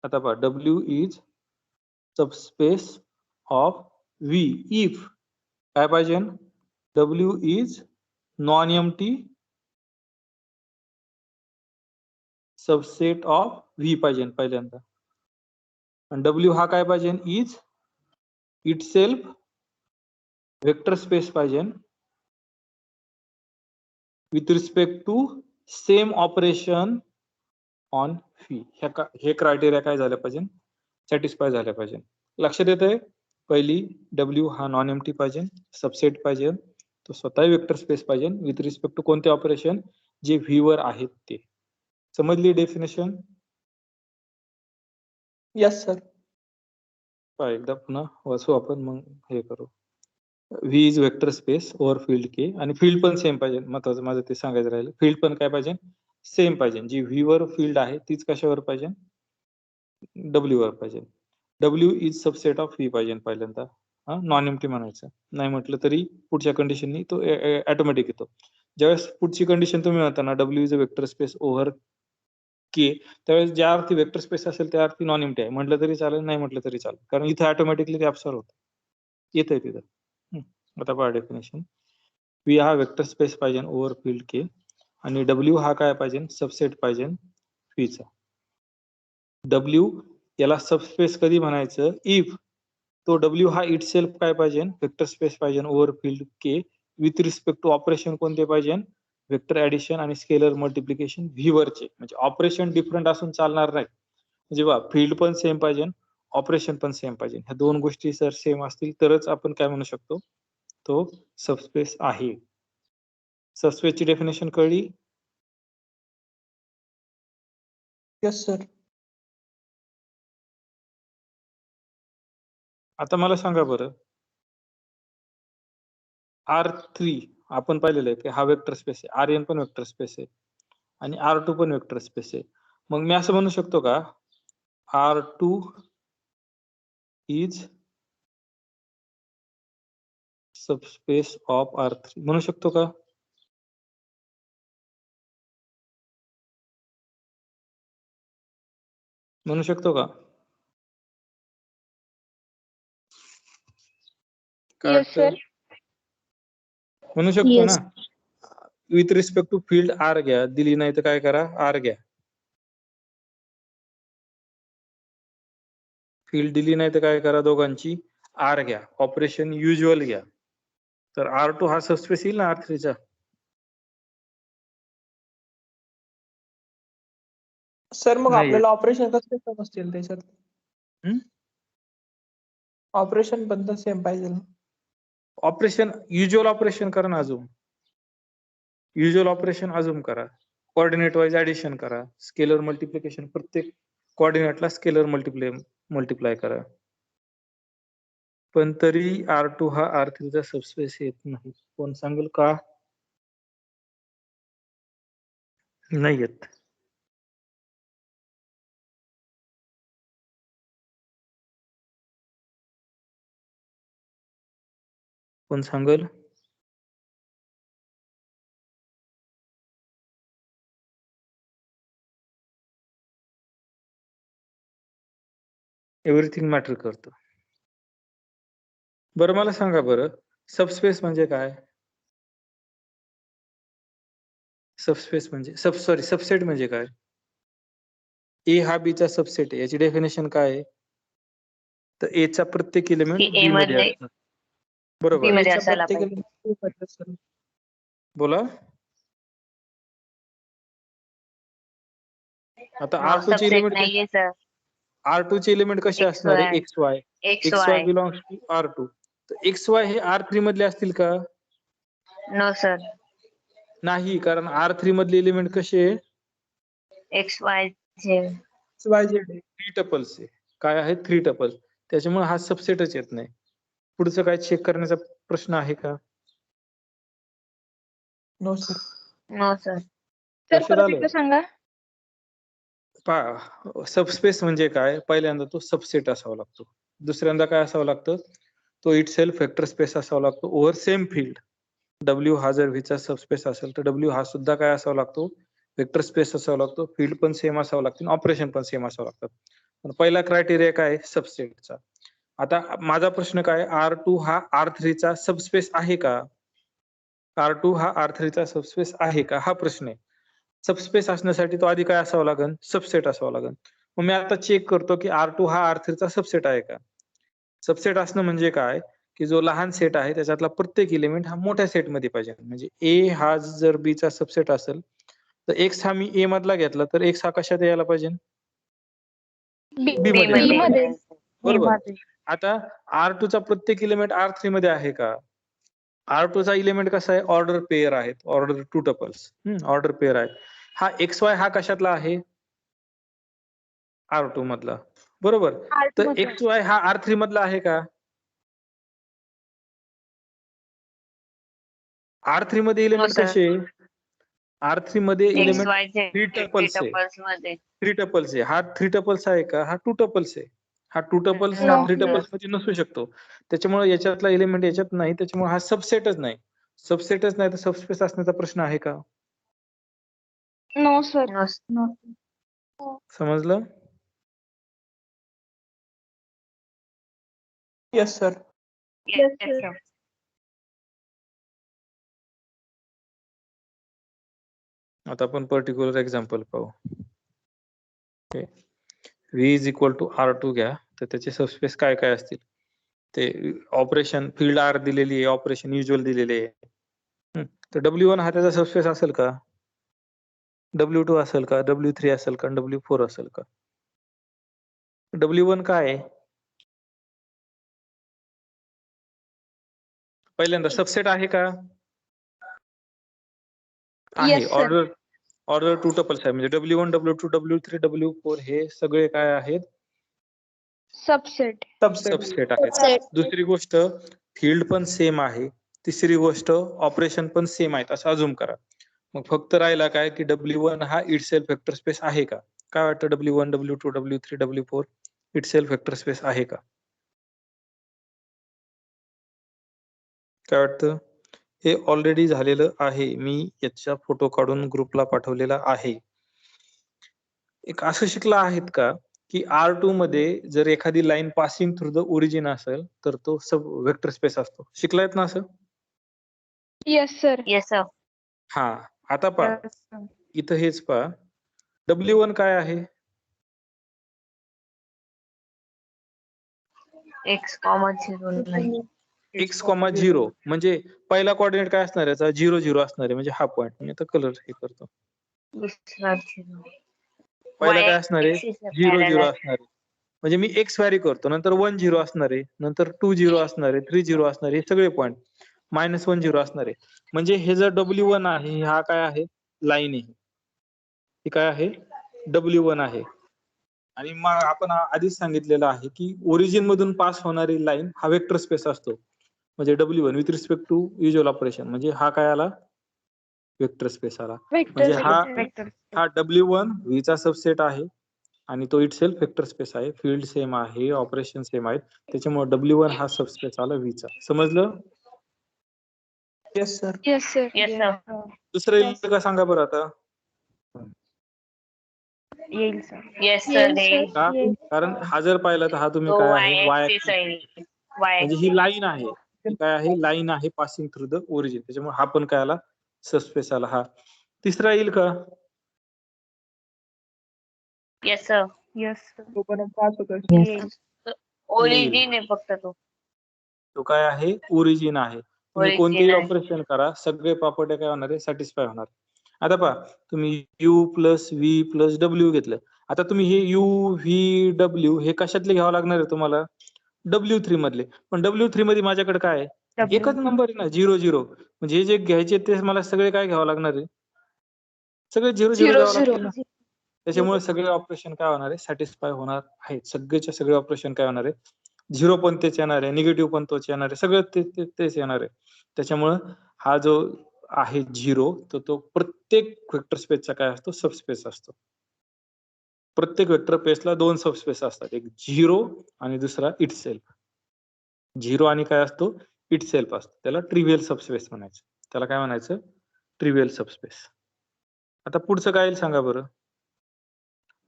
आता पहा W is subspace of V if काय पाहिजे, W is non empty subset of V पाहिजे पहिल्यांदा, आणि डब्ल्यू हा काय पाहिजे, is it self vector space पाहिजे with respect to same operation on फी. हे क्रायटेरिया काय झालं पाहिजे, सॅटिस्फाय झाल्या पाहिजे. लक्षात येतंय, पहिली डब्ल्यू हा नॉन एम्प्टी पाहिजे, सबसेट पाहिजे, तो स्वतः वेक्टर स्पेस पाहिजे विथ रिस्पेक्ट टू कोणते ऑपरेशन, जे व्ही वर आहेत ते. समजली डेफिनेशन? Yes sir. एकदा पुन्हा वाचू आपण, मग हे करू. V is vector space over field K, आणि फील्ड पण सेम पाहिजे. महत्वाचं माझं ते सांगायचं राहिलं, फील्ड पण काय पाहिजे, सेम पाहिजे. जी व्ही वर फील्ड आहे तीच कशावर पाहिजे, डब्ल्यू वर पाहिजे. W is subset of V पाहिजे पहिल्यांदा. नॉन एम्प्टी म्हणायचं, नाही म्हटलं तरी पुढच्या कंडिशननी तो ऑटोमॅटिक येतो. ज्यावेळेस पुढची कंडिशन तुम्ही म्हणता ना, W is a vector space over K, त्यावेळेस ज्या अर्थी वेक्टर स्पेस असेल त्या अर्थी नॉन एम्प्टी आहे म्हटलं तरी चालेल, नाही म्हटलं तरी चालेल, कारण इथे ऑटोमॅटिकली ते ऍब्सॉर्ब होतं, येतंय तिथं. आता पहा डेफिनेशन. व्ही हा वेक्टर स्पेस पाहिजे ओव्हर फील्ड के, आणि डब्ल्यू हा काय पाहिजे, सबसेट पाहिजे व्हीचा. डब्ल्यू याला सबस्पेस कधी म्हणायचं, इफ तो डब्ल्यू हा इट सेल्फ काय पाहिजे, वेक्टर स्पेस पाहिजे over field K with respect to operation कोणते पाहिजे, वेक्टर ऍडिशन आणि स्केलर मल्टिप्लिकेशन व्ही वरचे. म्हणजे ऑपरेशन डिफरंट असून चालणार नाही, म्हणजे बघा फील्ड पण सेम पाहिजे, ऑपरेशन पण सेम पाहिजे. ह्या दोन गोष्टी जर सेम असतील तरच आपण काय म्हणू शकतो, तो सबस्पेस आहे. सबस्पेसची डेफिनेशन कळली? Yes sir. आता मला सांगा बरं, R3 आपण पाहिलेलं आहे की हा वेक्टर स्पेस आहे, Rn पण वेक्टर स्पेस आहे, आणि R2 पण वेक्टर स्पेस आहे. मग मी असं म्हणू शकतो का, R2 is subspace of R3 म्हणू शकतो का? म्हणू शकतो का? काय Yes, वाटतं? sir. म्हणू शकतो ना. Yes. With respect to field R घ्या, दिली नाही तर काय करा, आर घ्या. फील्ड दिली नाही तर काय करा, दोघांची आर घ्या, ऑपरेशन युज्युअल घ्या. तर R2 हा सबस्पेस येईल ना R3 चा. सर मग नाही आपल्याला ऑपरेशन कसं समजतील त्याच्यात? हम्म? ऑपरेशन पण तर सेम पाहिजे ना. ऑपरेशन युज्युअल ऑपरेशन करा ना, अजून युज्युअल ऑपरेशन अजूम करा, कोऑर्डिनेट वाईज ऍडिशन करा, स्केलर मल्टिप्लिकेशन प्रत्येक कोऑर्डिनेटला स्केलर मल्टिप्लाय करा, पण तरी R2 हा R3 चा सबस्पेस येत नाही. कोण सांगेल का? नाही येत. कोण सांगेल? एव्हरीथिंग मॅटर करतं. बरं मला सांगा बरं, सबस्पेस म्हणजे काय? सबस्पेस म्हणजे सबसेट म्हणजे काय? ए हा बी चा सबसेट आहे, याची डेफिनेशन काय आहे? तर ए चा प्रत्येक एलिमेंट की A बी मध्ये मध्ये असतो. बरोबर. B मध्ये याच्या असायला प्रत्येक पाहिजे. सर. बोला. आता No, R2 चे सबसेट एलिमेंट नाहीये सर. R2 चे एलिमेंट कसे असणार आहे? XY. XY belongs to R2. तर XY हे R3 मधले असतील का? No sir. नाही, कारण R3 मधले एलिमेंट कसे आहे? XY Z. थ्री टपल्स आहे. काय आहे? Three tuples. त्याच्यामुळे हा सबसेटच येत नाही. पुढचं काय चेक करण्याचा प्रश्न आहे का? No sir. No sir. Sir लक्षात परत आलं? एकदा सांगा. सबस्पेस म्हणजे काय? पहिल्यांदा तो सबसेट असावा लागतो. दुसऱ्यांदा काय असावं लागतं? तो इट सेल्फ वेक्टर स्पेस असावा लागतो ओव्हर सेम फील्ड. डब्ल्यू हा जर व्हीचा सबस्पेस असेल तर डब्ल्यू हा सुद्धा काय असावा लागतो? वेक्टर स्पेस असावा लागतो. फील्ड पण सेम असावं लागतं, ऑपरेशन पण सेम असावं लागतं. पण पहिला क्रायटेरिया काय? सबसेटचा. आता माझा प्रश्न काय? R2 हा R3 चा सबस्पेस आहे का? R2 हा R3 चा सबस्पेस आहे का? हा प्रश्न आहे. सबस्पेस असण्यासाठी तो आधी काय असावा लागेल? सबसेट असावा लागेल. मग मी आता चेक करतो की R2 हा R3 चा सबसेट आहे का? सबसेट असणं म्हणजे काय? की जो लहान सेट आहे त्याच्यातला प्रत्येक एलिमेंट हा मोठ्या सेटमध्ये पाहिजे. म्हणजे A हा जर B चा सबसेट असेल तर X हा मी A मधला घेतला तर X हा कशात यायला पाहिजे? B मध्ये मध्ये. यायला पाहिजे. मध्ये. बरोबर. आता R2 चा प्रत्येक एलिमेंट R3 मध्ये आहे का? R2 चा एलिमेंट कसा आहे? ऑर्डर पेअर आहेत. Order 2 tuples. ऑर्डर पेअर आहे. हा XY हा कशातला आहे? R2 मधला. बरोबर. तर XY हा R3 मधला आहे का? R3 मध्ये एलिमेंट sir. कसे? R3 मध्ये एलिमेंट XYZ 3 टपल्स आहे. टपल्स मध्ये 3 टपल्स आहे. हा 3 टपल्स आहे का? हा 2 टपल्स आहे. हा 2 टपल्स No. 3 टपल्स मध्ये नसू शकतो. त्याच्यामुळे याच्यातला एलिमेंट याच्यात नाही. त्याच्यामुळे हा सबसेटच नाही. सबसेटच नाही तर सबस्पेस असण्याचा प्रश्न आहे का? No sir. No. समजलं? Yes sir. Yes, Yes, sir. आता आपण पर्टिक्युलर एक्झाम्पल पाहू. Okay. V is equal to R2 घ्या तर त्याचे सबस्पेस काय काय असतील? ते ऑपरेशन फील्ड R दिलेली आहे, ऑपरेशन युज्युअल दिलेले आहे. तर W1 हा त्याचा सबस्पेस असेल का? W2 असेल का? W3 असेल का? W4 असेल का? W1 काय आहे? पहिल्यांदा सबसेट आहे का? आहे. Yes, sir. ऑर्डर 2 टपल्स आहे. म्हणजे W1, W2, W3, W4 हे सगळे काय आहेत? सबसेट. सबसेट. सबसेट आहेत. Subset. दुसरी गोष्ट फील्ड पण सेम आहे. तिसरी गोष्ट ऑपरेशन पण सेम आहेत असं अझूम करा. मग फक्त राहिला काय की W1 हा इटसेल्फ वेक्टर स्पेस आहे का? काय वाटतं W1, W2, W3, W4 itself vector space आहे का? काय वाटतं? हे ऑलरेडी झालेलं आहे. मी याचा फोटो काढून ग्रुपला पाठवलेला आहे. एक असं शिकला आहेत का की R2 मध्ये जर एखादी line passing through the origin असेल तर तो सब वेक्टर स्पेस असतो. शिकलायत ना असं? Yes, sir. Yes, sir. हा. आता पहा इथं हेच पहा. W1 काय आहे? X, 0 X, 0 म्हणजे पहिला कोऑर्डिनेट काय असणार याचा? 0 0 असणार आहे म्हणजे हा पॉइंट. मी आता कलर हे करतो. दुसरा 0. पहिला Y काय असणार आहे? axis ला 0 0 parallel. असणार आहे. म्हणजे मी X व्हॅरी करतो. नंतर 1 0 असणार आहे. नंतर 2 0 असणार आहे. 3 0 असणार आहे. हे सगळे पॉइंट. -1 0 असणार आहे. म्हणजे हे जर W1 आहे, हा काय आहे? लाईन आहे. हे काय आहे? W1 आहे. आणि मग आपण आधीच सांगितलेलं आहे की ओरिजिन मधून पास होणारी लाईन हा वेक्टर स्पेस असतो. म्हणजे W1 with respect to usual operation म्हणजे हा काय आला? वेक्टर स्पेस आला. म्हणजे हा W1 V चा सबसेट आहे आणि तो इटसेल्फ वेक्टर स्पेस आहे. फील्ड सेम आहे, ऑपरेशन सेम आहेत. त्याच्यामुळे W1 हा सबस्पेस आला V चा. समजलं? Yes sir. Yes, sir. Yes, sir. दुसरं येईल का सांगा बरं आता? येईल सर. Yes, sir. Yes, येईल. sir. का? कारण हा जर पाहिला तर हा तुम्ही तो काय Y आहे? Y axis आहे. Y म्हणजे axis. ही लाईन आहे. ही काय आहे? लाईन आहे पासिंग थ्रू द ओरिजिन. त्याच्यामुळे हा पण काय आला? सबस्पेस आला हा. तिसरा येईल का? Yes, sir. तो पण पास होतो. येईल. Origin आहे फक्त तो. तो काय आहे? ओरिजिन आहे. तुम्ही Origin कोणतेही आहे. ऑपरेशन करा, सगळे प्रॉपर्टी काय होणार आहे? सॅटिस्फाय होणार. आता पहा, तुम्ही U plus V plus W घेतलं. आता तुम्ही हे U, V, W हे कशातले घ्यावं लागणार आहे तुम्हाला? W3 मधले. पण W3 मध्ये माझ्याकडे काय आहे? एकच नंबर आहे ना 0 0. म्हणजे हे जे घ्यायचे ते मला सगळे काय घ्यावं लागणार आहे? सगळे 0 0 Zero, घ्यावं zero. लागतील ना. त्याच्यामुळे सगळे ऑपरेशन काय होणार आहे? सॅटिस्फाय होणार आहेत. सगळेच्या सगळे ऑपरेशन काय होणार आहे? 0 पण तेच येणार आहे, निगेटिव्ह पण तोच येणार आहे. सगळं तेच येणार आहे. त्याच्यामुळं हा जो आहे 0 तर तो प्रत्येक वेक्टर स्पेसचा काय असतो? सबस्पेस असतो. प्रत्येक वेक्टर स्पेसला 2 सबस्पेस असतात. एक 0 आणि दुसरा इटसेल्फ. 0 आणि काय असतो? इटसेल्फ असतो. त्याला ट्रिव्हियल सबस्पेस म्हणायचं. त्याला काय म्हणायचं? ट्रिव्हियल सबस्पेस. आता पुढचं काय येईल सांगा बरं?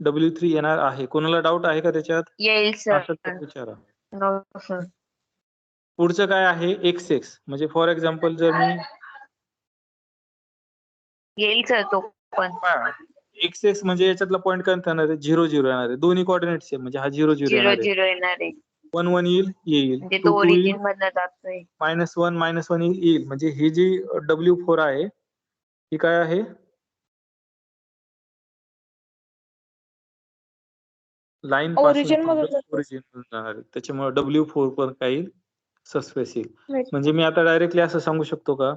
W3 येणार आहे. कोणाला डाऊट आहे का त्याच्यात? येईल सर. असेल तर विचारा. No, sir. पुढचं काय आहे? XX म्हणजे फॉर एक्झाम्पल जर मी येईल सर तो पण एक्स एक्स म्हणजे याच्यातला पॉईंट काय येणार आहे 0 0 येणार आहे. दोन्ही कोऑर्डिनेट्स आहे म्हणजे हा 0 0 झिरो येणार आहे. झिरो येणार आहे 1 1 येईल म्हणजे 2 तो 2 येईल ओरिजिन मधनं जातोय. -1 येईल म्हणजे ही जी W4 आहे ही काय आहे लाईन Origin पासून मधून जाते. ओरिजिन जाणार आहे. त्याच्यामुळे W4 पण काही सबस्पेस येईल. Right. म्हणजे मी आता डायरेक्टली असं सांगू शकतो का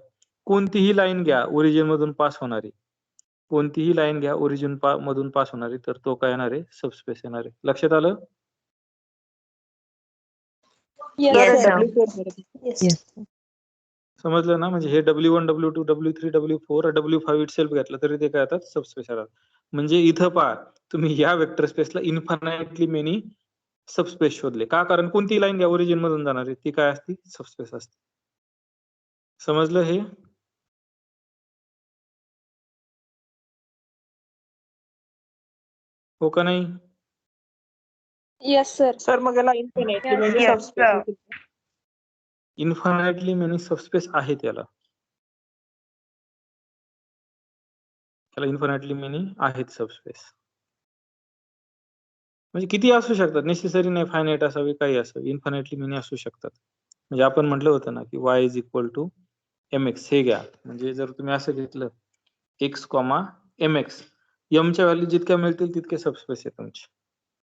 कोणतीही लाईन घ्या ओरिजिन मधून पास होणारी कोणतीही लाईन घ्या ओरिजिन मधून पास होणारी तर तो काय येणार आहे सबस्पेस येणार आहे. लक्षात आलं? Yes, Yes, sir. sir. W4 बरोबर. Yes. समजलं ना म्हणजे हे W1 W2 W3 W4 W5 itself घेतलं तरी ते काय येतात सबस्पेस येतात. म्हणजे इथं पहा तुम्ही या वेक्टर स्पेसला इन्फानाइटली मेनी सबस्पेस शोधले का कारण कोणती लाईन घ्या ओरिजिन मधून जाणार आहे ती काय असते सबस्पेस असते. समजलं हे? हो का नाही? Yes, sir. सर मग याला इन्फिनिटली म्हणजे Yes, सबस्पेस sir. असेल. इन्फानाइटली मेनी सबस्पेस आहे त्याला इन्फानाइटली मेनी आहेत सबस्पेस म्हणजे किती असू शकतात नेसेसरी नाही फायनाइट असावी काही असावी इन्फानाइटली मेनी असू शकतात. म्हणजे आपण म्हटलं होतं ना की y is equal to mx हे घ्या म्हणजे जर तुम्ही असं घेतलं x, mx m च्या व्हॅल्यू जितक्या मिळतील तितके सबस्पेस आहे तुमचे.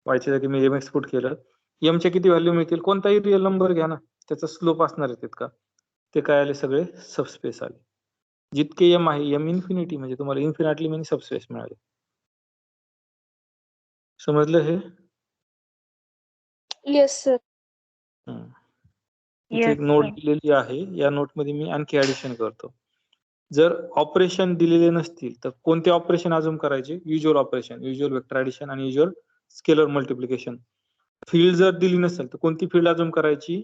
y च्या जागी मी mx पुट केलं m च्या किती व्हॅल्यू मिळतील कोणताही रिअल नंबर घ्या ना त्याचा स्लोप असणार आहे तितका ते काय आले सगळे सबस्पेस आले. जितके m आहे m इन्फिनिटी म्हणजे तुम्हाला इन्फिनिटली मेनी सबस्पेस मिळाले. समजलं हे? Yes, sir. इथे एक Yes, नोट sir. दिलेली आहे या नोट मध्ये मी आणखी ऍडिशन करतो. जर ऑपरेशन दिलेले नसतील तर कोणते ऑपरेशन अजून करायचे usual operation usual vector addition आणि युज्युअल स्केलर मल्टिप्लिकेशन. फील्ड जर दिली नसेल तर कोणती फील्ड अजून करायची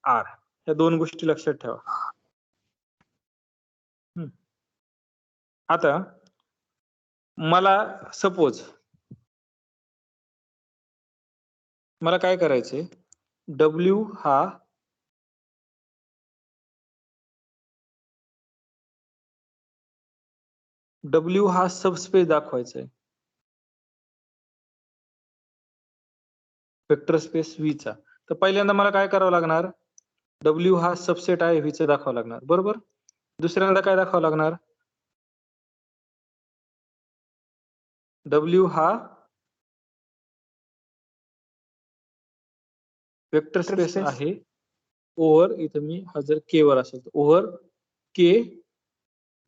आर. या दोन गोष्टी लक्षात ठेवा. आता मला सपोज मला काय करायचंय W हा सबस्पेस दाखवायचा आहे वेक्टर स्पेस V चा. तर पहिल्यांदा मला काय करावं लागणार W हा सबसेट आहे V चा दाखवावं लागणार बरोबर. दुसऱ्यांदा काय दाखवावं लागणार W हा वेक्टर स्पेस space. आहे ओव्हर इथं मी हा जर K वर असेल तर over K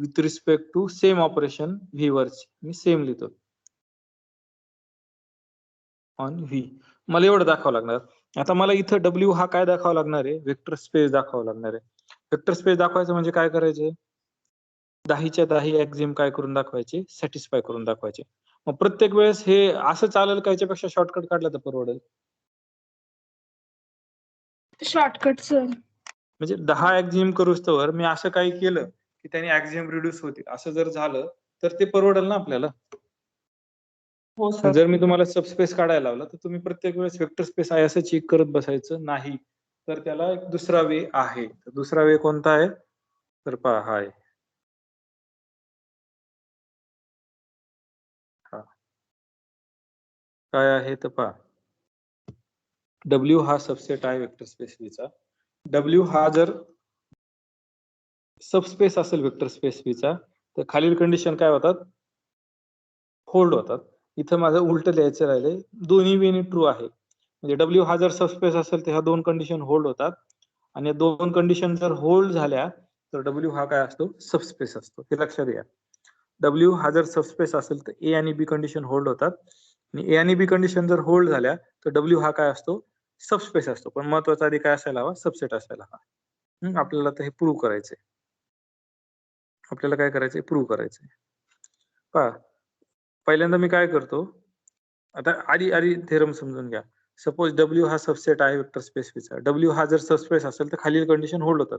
with respect to same operation V वरची मी सेम लिहितो ऑन V. मला एवढं दाखवावं लागणार. आता मला इथं W हा काय दाखवावं लागणार आहे वेक्टर स्पेस दाखवावं लागणार आहे. वेक्टर स्पेस दाखवायचं म्हणजे काय करायचं 10च्या 10 एक्झिम काय करून दाखवायचे सॅटिस्फाय करून दाखवायचे. मग प्रत्येक वेळेस हे असं चालेल का याच्यापेक्षा शॉर्टकट काढला तर परवडेल. Shortcut sir. म्हणजे 10 एक्झिम करूस्तवर मी असं काही केलं की त्याने एक्झिम रिड्यूस होतील असं जर झालं तर ते परवडेल ना आपल्याला. हो सर. जर मी तुम्हाला सबस्पेस काढायला लावला तर तुम्ही प्रत्येक वेळेस वेक्टर स्पेस आहे असं चेक करत बसायचं नाही तर त्याला एक दुसरा वे आहे. तर दुसरा वे कोणता आहे तर पहा हा आहे काय आहे तर पहा W हा सबसेट आहे वेक्टर स्पेस V चा. W हा जर सबस्पेस असेल वेक्टर स्पेस V चा तर खालील कंडिशन काय होतात होल्ड होतात. इथं माझं उलट लिहायचं राहिले दोन्ही वेनी ट्रू आहे म्हणजे W हा जर सबस्पेस असेल तर ह्या दोन कंडिशन होल्ड होतात आणि या दोन कंडिशन जर होल्ड झाल्या तर W हा काय असतो सबस्पेस असतो. हे लक्षात घ्या. W हा जर सबस्पेस असेल तर A आणि B कंडिशन होल्ड होतात आणि A आणि B कंडिशन जर होल्ड झाल्या तर W हा काय असतो सबस्पेस असतो. पण महत्वाचा आधी काय असायला हवा सबसेट असायला हवा. आपल्याला तर हे प्रूव्ह करायचंय. आपल्याला काय करायचंय प्रूव्ह करायचंय. पहा पहिल्यांदा मी काय करतो आता आधी थेरम समजून घ्या. सपोज W हा सबसेट आहे वेक्टर स्पेस V चा. W हा जर सबस्पेस असेल तर खालील कंडिशन होल्ड होतात.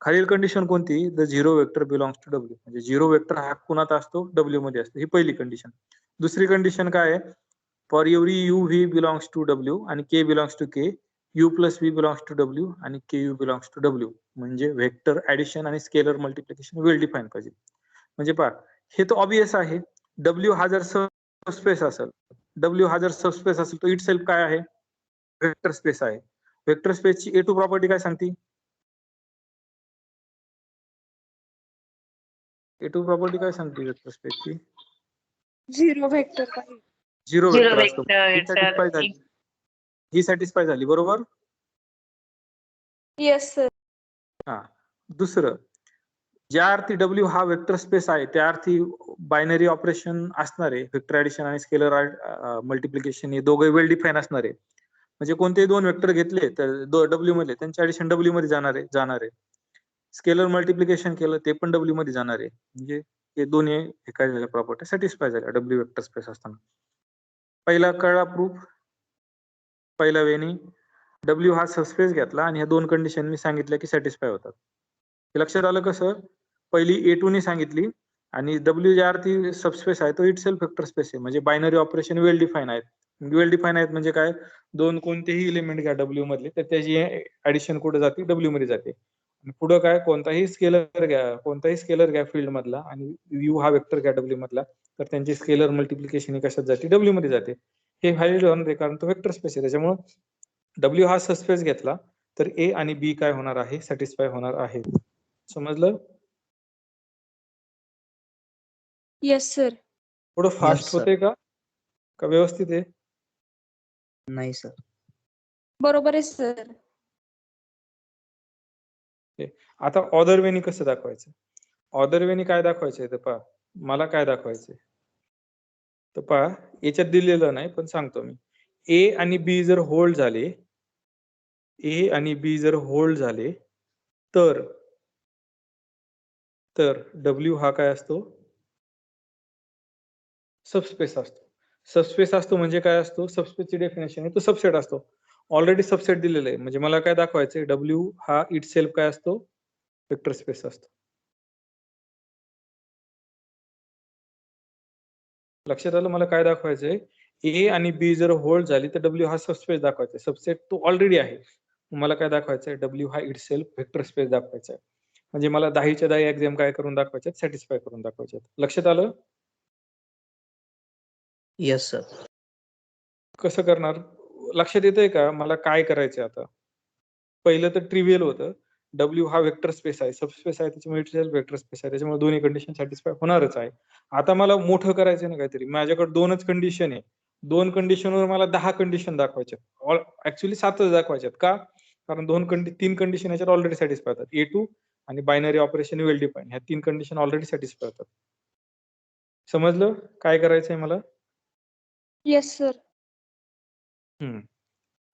खालील कंडिशन कोणती the zero vector belongs to W म्हणजे झिरो वेक्टर हा कुणात असतो W मध्ये असतो. ही पहिली कंडिशन. दुसरी कंडिशन काय आहे for every U V belongs to W आणि K belongs to K U plus V belongs to W आणि KU बिलॉंग्स टू W म्हणजे वेक्टर ऍडिशन आणि स्केलर मल्टिप्लिकेशन वेल डिफाईन पाहिजे. म्हणजे पहा हे तर ऑब्वियस आहे. डब्ल्यू हा जर सबस्पेस असेल, डब्ल्यू हा जर सबस्पेस असेल तो इट सेल्फ काय आहे? वेक्टर स्पेस आहे. वेक्टर स्पेसची A2 प्रॉपर्टी काय सांगते? A2 प्रॉपर्टी काय सांगते वेक्टर स्पेसची? 0 व्हेक्टर पाहिजे. झिरो झिरो वेक्टर असतो. वेक्टर ही सॅटिस्फाय झाली बरोबर. Yes sir. हा, दुसरं, ज्या अर्थी डब्ल्यू हा वेक्टर स्पेस आहे त्या अर्थी बायनरी ऑपरेशन असणार आहे. वेक्टर ऍडिशन आणि स्केलर मल्टिप्लिकेशन हे दोघे वेल डिफाईन असणार आहे. म्हणजे कोणतेही दोन वेक्टर घेतले तर डब्ल्यू मध्ये त्यांचे ऍडिशन डब्ल्यू मध्ये जाणार आहे. स्केलर मल्टिप्लिकेशन केलं ते पण डब्ल्यू मध्ये जाणार आहे. म्हणजे हे दोन्ही हे काय झाल्या प्रॉपर्टी सॅटिस्फाय झाल्या डब्ल्यू वेक्टर स्पेस असताना. पहिला कळला प्रूफ. पहिल्या वेळी डब्ल्यू हा सबस्पेस घेतला आणि ह्या दोन कंडिशन मी सांगितल्या की सॅटिस्फाय होतात. हे लक्षात आलं कसं? पहिली A2 ने सांगितली आणि डब्ल्यू ज्या अर्थी सबस्पेस आहे तो इट सेल्फ वेक्टर स्पेस आहे. म्हणजे बायनरी ऑपरेशन वेल डिफाईन आहेत. वेल डिफाईन आहेत म्हणजे काय? दोन कोणतेही एलिमेंट घ्या डब्ल्यू मधले तर त्याची ऍडिशन कुठे जाते? डब्ल्यू मध्ये जाते. पुढे काय? कोणताही स्केलर घ्या फील्ड मधला आणि यू हा वेक्टर घ्या डब्ल्यू मधला तर त्यांची स्केलर मल्टिप्लिकेशन ही कशात जाते? डब्ल्यू मध्ये जाते. हे व्हॅलिड होणार आहे कारण तो वेक्टर स्पेस आहे. त्याच्यामुळे डब्ल्यू हा सबस्पेस घेतला तर A आणि B काय होणार आहे? सॅटिस्फाय होणार आहे. समजलं? Yes sir. थोडं फास्ट sir. होते का व्यवस्थित आहे? नाही सर. बरोबर आहे सर. आता ऑदर वेनी कसं दाखवायचं? ऑदर वेनी काय दाखवायचंय तर पहा, मला काय दाखवायचंय तर पहा, याच्यात दिलेलं नाही पण सांगतो मी. A आणि B जर होल्ड झाले, A आणि B जर होल्ड झाले तर W हा काय असतो? सबस्पेस असतो. सबस्पेस असतो म्हणजे काय असतो? सबस्पेसची डेफिनेशन आहे तो सबसेट असतो. ऑलरेडी सबसेट दिलेलं आहे म्हणजे मला काय दाखवायचंय? W हा इट सेल्फ काय असतो? वेक्टर स्पेस असतो. लक्षात आलं मला काय दाखवायचंय? A आणि B जर होल्ड झाली तर W हा सबस्पेस दाखवायचा. सबसेट तो ऑलरेडी आहे. मला काय दाखवायचंय? W हा इट सेल्फ वेक्टर स्पेस दाखवायचा आहे. म्हणजे मला 10च्या 10 एक्झाम काय करून दाखवायचे? सॅटिस्फाय करून दाखवायचे. लक्षात आलं? Yes sir. कसं करणार? लक्षात येतंय का मला काय करायचंय आता? पहिलं तर ट्रिव्हियल होतं. W हा वेक्टर स्पेस आहे, सबस्पेस आहे, त्याच्यामुळे इट सेल्फ वेक्टर स्पेस आहे. त्याच्यामुळे दोन्ही कंडिशन सॅटिस्फाय होणारच आहे. आता मला मोठं करायचं ना काहीतरी. माझ्याकडे 2च कंडिशन आहे. 2 कंडिशनवर मला 10 कंडिशन दाखवायच्या. ऍक्च्युअली 7च दाखवायच्यात. का? कारण 3 कंडिशन याच्यात ऑलरेडी सॅटिस्फाय होतात. A2 आणि बायनरी ऑपरेशन वेल डिफाईन ह्या 3 कंडिशन ऑलरेडी सॅटिस्फाय होतात. समजलं काय करायचंय मला? Yes sir.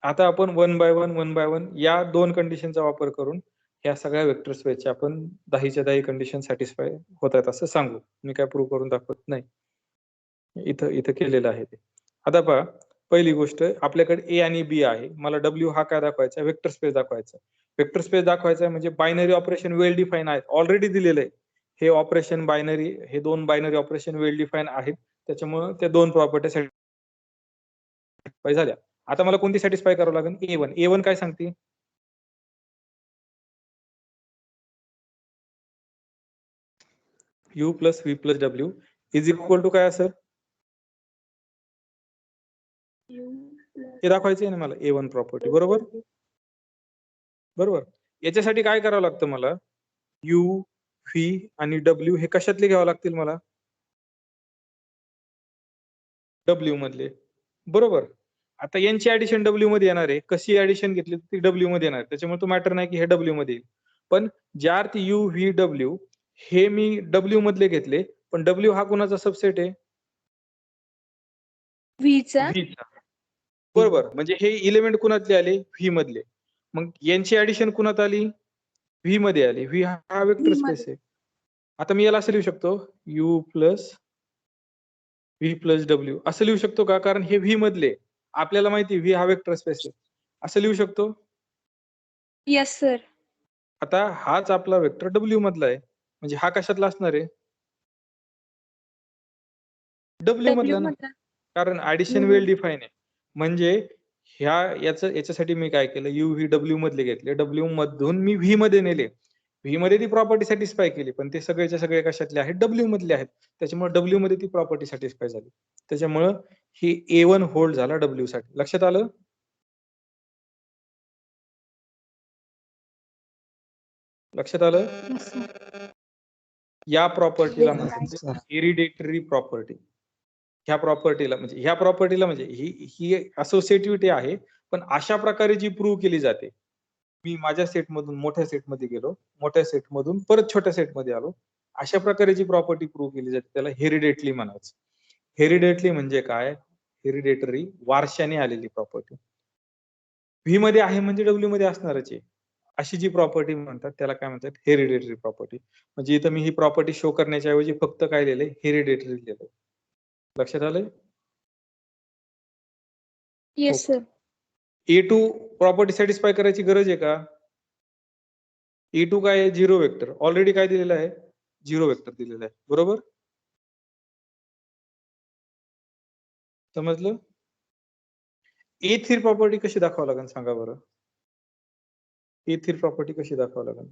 आता आपण वन बाय वन या 2 कंडिशनचा वापर करून ह्या सगळ्या वेक्टर स्पेसच्या आपण 10च्या 10 कंडिशन सॅटिस्फाय होत आहेत असं सांगू. मी काय प्रूव्ह करून दाखवत नाही. इथं केलेलं आहे ते. आता पहा, पहिली गोष्ट आपल्याकडे A आणि B आहे. मला W हा काय दाखवायचा? वेक्टर स्पेस दाखवायचा. वेक्टर स्पेस दाखवायचा म्हणजे बायनरी ऑपरेशन वेल डिफाईन आहेत. ऑलरेडी दिलेलं आहे. हे ऑपरेशन बायनरी, हे 2 बायनरी ऑपरेशन वेल डिफाईन आहेत. त्याच्यामुळे त्या 2 प्रॉपर्टी सॅटिस्फाय झाल्या. आता मला कोणती सॅटिस्फाय करावं लागेल? A1. A1 काय सांगते? U plus V plus W is equal to काय असेल? हे दाखवायचं आहे ना मला A1 प्रॉपर्टी. बरोबर? याच्यासाठी काय करावं लागतं मला? U, V आणि W हे कशातले घ्यावं लागतील मला? W मधले. बरोबर. आता यांची ऍडिशन W मध्ये येणार आहे. कशी ऍडिशन घेतली ती W मध्ये येणार. त्याच्यामुळे तो मॅटर नाही की हे W मध्ये येईल. पण ज्या अर्थी U, V, W हे मी W मधले घेतले, पण W हा कुणाचा सबसेट आहे? व्हीचा. व्हीचा. बरोबर. म्हणजे हे एलिमेंट कुणातले आले? व्ही मधले. मग यांची ऍडिशन कुणात आली? व्ही मध्ये आली. व्ही हा वेक्टर स्पेस आहे. आता मी याला असं लिहू शकतो U plus V plus W असं लिहू शकतो का? कारण हे व्ही मधले आपल्याला माहिती व्ही हा वेक्टर स्पेस आहे. असं लिहू शकतो? Yes sir. आता हाच आपला वेक्टर W मधला आहे. म्हणजे हा कशातला असणार आहे? W मधला ना. कारण ऍडिशन वेल डिफाईन आहे. म्हणजे याच्यासाठी मी काय केलं? U, V, W मधले घेतले. W मधून मी व्ही मध्ये नेले. व्ही मध्ये ती प्रॉपर्टी सॅटिस्फाय केली, पण ते सगळेच्या सगळे कशातले आहेत? डब्ल्यू मधले आहेत. त्याच्यामुळे डब्ल्यू मध्ये ती प्रॉपर्टी सॅटिस्फाय झाली. त्याच्यामुळं ही A1 होल्ड झाला डब्ल्यू साठी. लक्षात आलं? लक्षात आलं? Yes, sir. या प्रॉपर्टीला Yes, म्हणतात हेरिडेटरी प्रॉपर्टी. ह्या प्रॉपर्टीला म्हणजे ही असोसिएटिव्हिटी आहे, पण अशा प्रकारे जी प्रूव्ह केली जाते. मी माझ्या सेटमधून मोठ्या सेटमध्ये गेलो, मोठ्या सेटमधून परत छोट्या सेटमध्ये आलो, अशा प्रकारे जी प्रॉपर्टी प्रूव्ह केली जाते त्याला हेरिडेटली म्हणायचं. हेरिडेटली म्हणजे काय? हेरिडेटरी, वारशाने आलेली प्रॉपर्टी. व्ही मध्ये आहे म्हणजे डब्ल्यू मध्ये असणारच आहे. अशी जी प्रॉपर्टी म्हणतात त्याला काय म्हणतात? Hereditary property. म्हणजे इथं मी ही प्रॉपर्टी शो करण्याच्या ऐवजी फक्त काय लिहिलंय? हेरिडेटरी लिहिलंय. लक्षात आलंय? Yes, sir. A2 property satisfy करायची गरज आहे का? A2 काय आहे? Zero vector. ऑलरेडी काय दिलेलं आहे? झिरो वेक्टर दिलेलं आहे. बरोबर? समजलं? A3 प्रॉपर्टी कशी दाखवावं लागेल सांगा बरं? A3 प्रॉपर्टी कशी दाखवावं लागेल?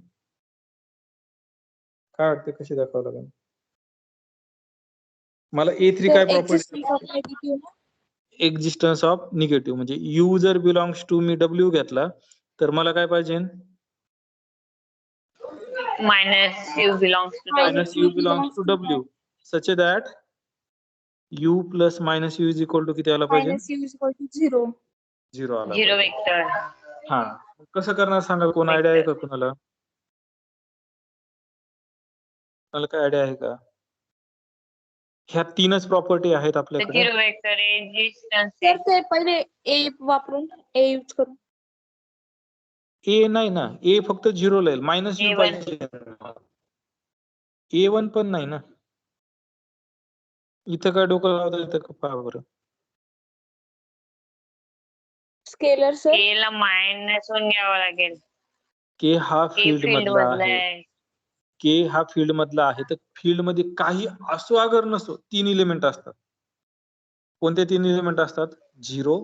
काय वाटतं कशी दाखवावं लागेल? मला A3 काय Existence of प्रॉपर्टी? negative ना? Existence of negative. म्हणजे U जर बिलॉंग्स टू मी W घेतला तर मला काय पाहिजे? Minus U belongs to minus U belongs to W such that U plus minus U is equal to किती आला पाहिजे? minus u is equal to 0. 0 आला झिरो पाहिजे. वेक्टर. हा, कसं करणार सांगा? कोण आयडिया आहे का कुणाला? काय आयडिया आहे का? ह्या तीनच प्रॉपर्टी आहेत आपल्याकडे. झिरो वेक्टर एक्झिस्टन्स तर ते पहिले a वापरून a यूज करून ए नाही ना, ए फक्त 0 ला येईल. Minus U A1. पाहिजे. A1 पण नाही ना. इथं काय डोकं लावता येतं का पहा बरं? स्केलर सर ए ला मायनस वन घ्यावं लागेल. के हा ए फील्ड फील्ड मधला मधला आहे. आहे. के हा फील्ड मधला आहे, तर फील्ड मध्ये काही असो अगर नसो 3 एलिमेंट असतात. कोणते 3 एलिमेंट असतात? 0,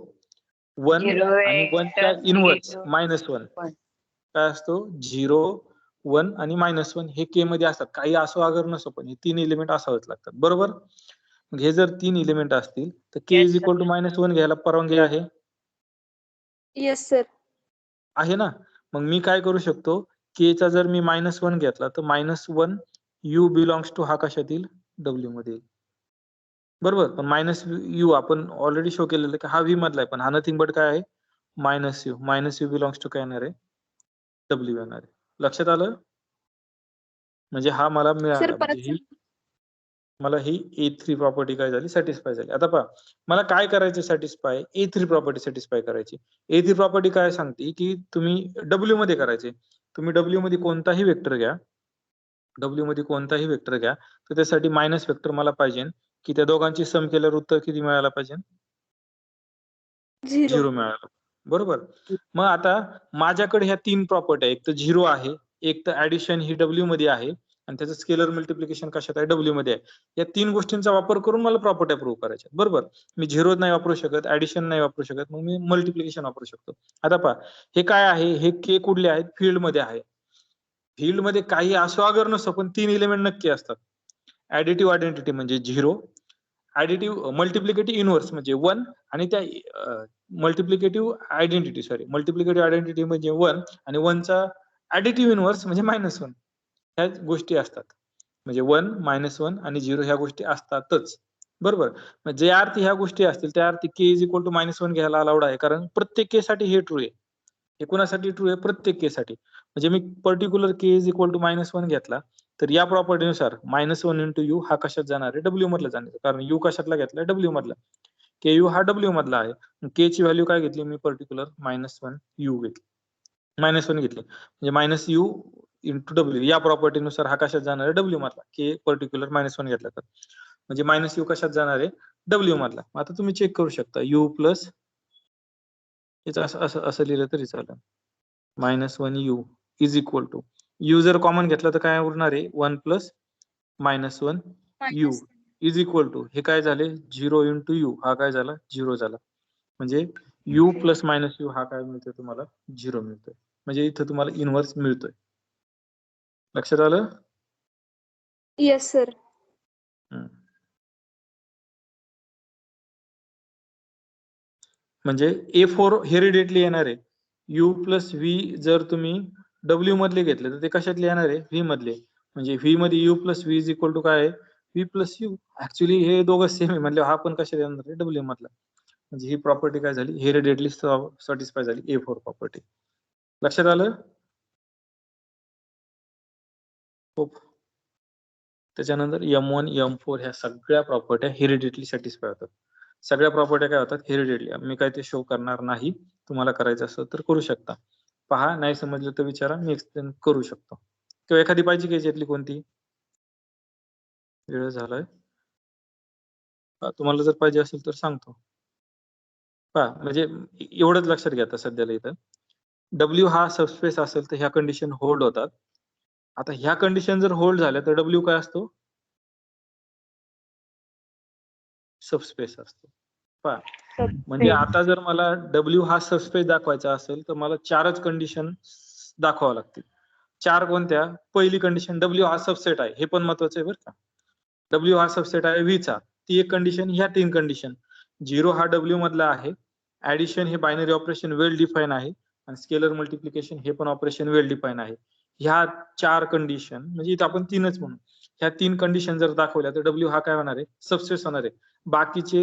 1 झिरो आणि 1 च्या वेक्टर इनवर्स निगेटिव्ह. -1. One. काय असतो? 0, 1 आणि -1 हे के मध्ये असतात. काही असो अगर नसो, पण हे 3 एलिमेंट असावेच लागतात. बरोबर? मग हे जर 3 एलिमेंट असतील तर के Yes, इज इक्वल टू -1 घ्यायला परवानगी आहे? येस सर आहे ना. मग मी काय करू शकतो? के चा जर मी -1 घेतला तर -1 यू बिलॉंग्स टू हा कशात येईल? डब्ल्यू मध्ये येईल. बरोबर? पण मायनस यू आपण ऑलरेडी शो केलेलं की हा व्ही मधला आहे, पण हा नथिंग बट काय आहे? मायनस यू बिलॉंग्स टू काय येणार आहे? डब्ल्यू येणार आहे. लक्षात आलं? म्हणजे हा मला सर मिळाला. परत म्हणजे मला ही A3 प्रॉपर्टी काय झाली? सॅटिस्फाय झाली. आता पहा, मला काय करायचं सॅटिस्फाय? A3 प्रॉपर्टी सॅटिस्फाय करायची. A3 प्रॉपर्टी काय सांगते की तुम्ही डब्ल्यू मध्ये करायचे. तुम्ही डब्ल्यू मध्ये कोणताही वेक्टर घ्या. डब्ल्यू मध्ये कोणताही वेक्टर घ्या, तर त्यासाठी मायनस वेक्टर मला पाहिजे की त्या दोघांची सम केल्यावर उत्तर किती मिळायला पाहिजे? 0 0 मिळालं. बरोबर? मग आता माझ्याकडे ह्या 3 प्रॉपर्टी आहेत. एक तर 0 आहे, एक तर ऍडिशन ही डब्ल्यू मध्ये आहे आणि त्याचं स्केलर मल्टिप्लिकेशन कशात आहे? डब्ल्यू मध्ये आहे. या 3 गोष्टींचा वापर करून मला प्रॉपर्ट्या प्रूव्ह करायच्या. बरोबर? मी 0 नाही वापरू शकत, ऍडिशन नाही वापरू शकत, मग मी मल्टिप्लिकेशन वापरू शकतो. आता पहा, हे काय आहे? हे के कुठले आहेत? फील्ड मध्ये आहे. फील्ड मध्ये काही असो अगर नसो, पण 3 एलिमेंट नक्की असतात. ऍडिटिव्ह आयडेंटिटी म्हणजे 0, ऍडिटिव्ह मल्टिप्लिकेटिव्ह इनव्हर्स म्हणजे 1 आणि त्या मल्टिप्लिकेटिव्ह आयडेंटिटी म्हणजे 1 आणि 1 चा ऍडिटिव्ह इनव्हर्स म्हणजे -1. ह्या गोष्टी असतात. म्हणजे 1, -1 आणि 0 ह्या गोष्टी असतातच. बरोबर? मग जे अर्थी ह्या गोष्टी असतील त्या अर्थी के इज इक्वल टू -1 घ्यायला अलाउड आहे, कारण प्रत्येक के साठी हे ट्रू आहे. हे कोणासाठी ट्रू आहे? प्रत्येक के साठी. म्हणजे मी particular K is equal to -1 घेतला तर या प्रॉपर्टीनुसार -1 इंटू यू हा कशात जाणार आहे? डब्ल्यू मधला जाणार आहे. कारण यू कशातला घेतलाय? डब्ल्यू मधला. के यू हा डब्ल्यू मधला आहे. के ची व्हॅल्यू काय घेतली? मी पर्टिक्युलर -1 यू घेतली. -1 घेतली. म्हणजे -u इंटू डब्ल्यू या प्रॉपर्टीनुसार हा कशात जाणार आहे? डब्ल्यू मधला. के पर्टिक्युलर -1 घेतला तर म्हणजे -u कशात जाणार आहे? डब्ल्यू मधला. आता तुम्ही चेक करू शकता. u प्लस असं लिहिलं तरी चालेल. -1u is equal to u जर कॉमन घेतला तर काय उरणार आहे? 1 plus -1u is equal to हे काय झाले? 0 इंटू यू हा काय झाला? 0 झाला. म्हणजे u प्लस -u हा काय मिळतोय तुम्हाला? 0 मिळतोय. म्हणजे इथं तुम्हाला इनव्हर्स मिळतोय. लक्षात आलं? Yes sir. हम्म. म्हणजे A4 हेरिडेटली येणार आहे. U प्लस व्ही जर तुम्ही W मधले घेतले तर ते कशातले येणार आहे? व्ही मधले. म्हणजे व्ही मध्ये U plus V is equal to काय आहे? V plus you. ऍक्च्युली हे दोघं सेम आहे म्हणजे हा पण कशात येणार आहे? W मधला. म्हणजे ही प्रॉपर्टी काय झाली? हेरिडेटली सॅटिस्फाय झाली A4 प्रॉपर्टी. लक्षात आलं? त्याच्यानंतर M1, M4 ह्या सगळ्या प्रॉपर्ट्या हेरिडेटली सॅटिस्फाय होतात. सगळ्या प्रॉपर्ट्या काय होतात? हेरिडेटली. मी काय ते शो करणार नाही. तुम्हाला करायचं असेल तर करू शकता. पहा, नाही समजलं तर विचारा, मी एक्सप्लेन करू शकतो. किंवा एखादी पाहिजे की याच्यातली कोणती? वेळ झालाय. तुम्हाला जर पाहिजे असेल तर सांगतो. पहा, म्हणजे एवढंच लक्षात घ्या आता सध्याला इथं. W हा सबस्पेस असेल तर ह्या कंडिशन होल्ड होतात. आता ह्या कंडिशन जर होल्ड झाल्या तर W काय असतो? सबस्पेस असतो. पहा, म्हणजे आता जर मला W हा सबस्पेस दाखवायचा असेल तर मला 4च कंडिशन दाखवावं लागतील. 4 कोणत्या? पहिली कंडिशन W हा सबसेट आहे. हे पण महत्वाचं आहे बरं का. W हा सबसेट आहे V चा. ती एक कंडिशन. ह्या 3 कंडिशन. 0 हा W मधला आहे. ऍडिशन हे बायनरी ऑपरेशन वेल डिफाईन आहे आणि स्केलर मल्टिप्लिकेशन हे पण ऑपरेशन वेल डिफाईन आहे. ह्या 4 कंडिशन म्हणजे इथं आपण 3च म्हणू. ह्या 3 कंडिशन जर दाखवल्या तर W हा काय होणार आहे? सबस्पेस होणार आहे. बाकीचे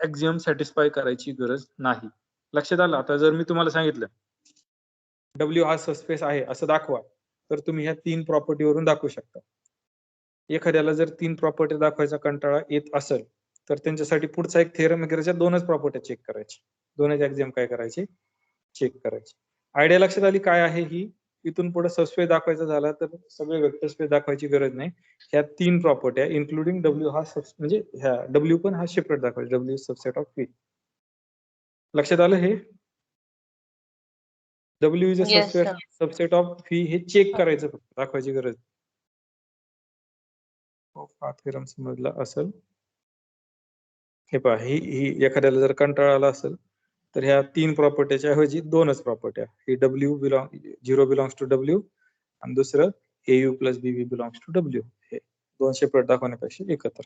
एक्झिओम सॅटिस्फाय करायची गरज नाही. लक्षात आलं? आता जर मी तुम्हाला सांगितलं W हा सबस्पेस आहे असं दाखवा तर तुम्ही ह्या 3 प्रॉपर्टी वरून दाखवू शकता. एखाद्याला जर 3 प्रॉपर्टी दाखवायचा कंटाळा येत असेल तर त्यांच्यासाठी पुढचा एक थेरम करायचा, 2च प्रॉपर्टी चेक करायची. 2च एक्झिओम काय करायचे? चेक करायचे. आयडिया लक्षात आली काय आहे ही? इथून पुढे सबस्पेस दाखवायचा झाला तर सगळे वेक्टर स्पेस दाखवायची गरज नाही. ह्या 3 प्रॉपर्ट्या इन्क्लुडिंग W हा म्हणजे ह्या W पण हा सेपरेट दाखवायचा. W subset of V. लक्षात आलं हे? W is a Yes, sir. Subset of V हे चेक करायचं फक्त, दाखवायची गरज. हा थेरम समजला असेल. हे पहा, ही एखाद्याला जर कंटाळा आला असेल तर ह्या 3 प्रॉपर्टीच्या ऐवजी 2च प्रॉपर्ट्या. ही झिरो बिलॉंग्स टू W आणि दुसरं AU plus BV belongs to W. हे 2 सेपरेट दाखवण्यापेक्षा एकत्र.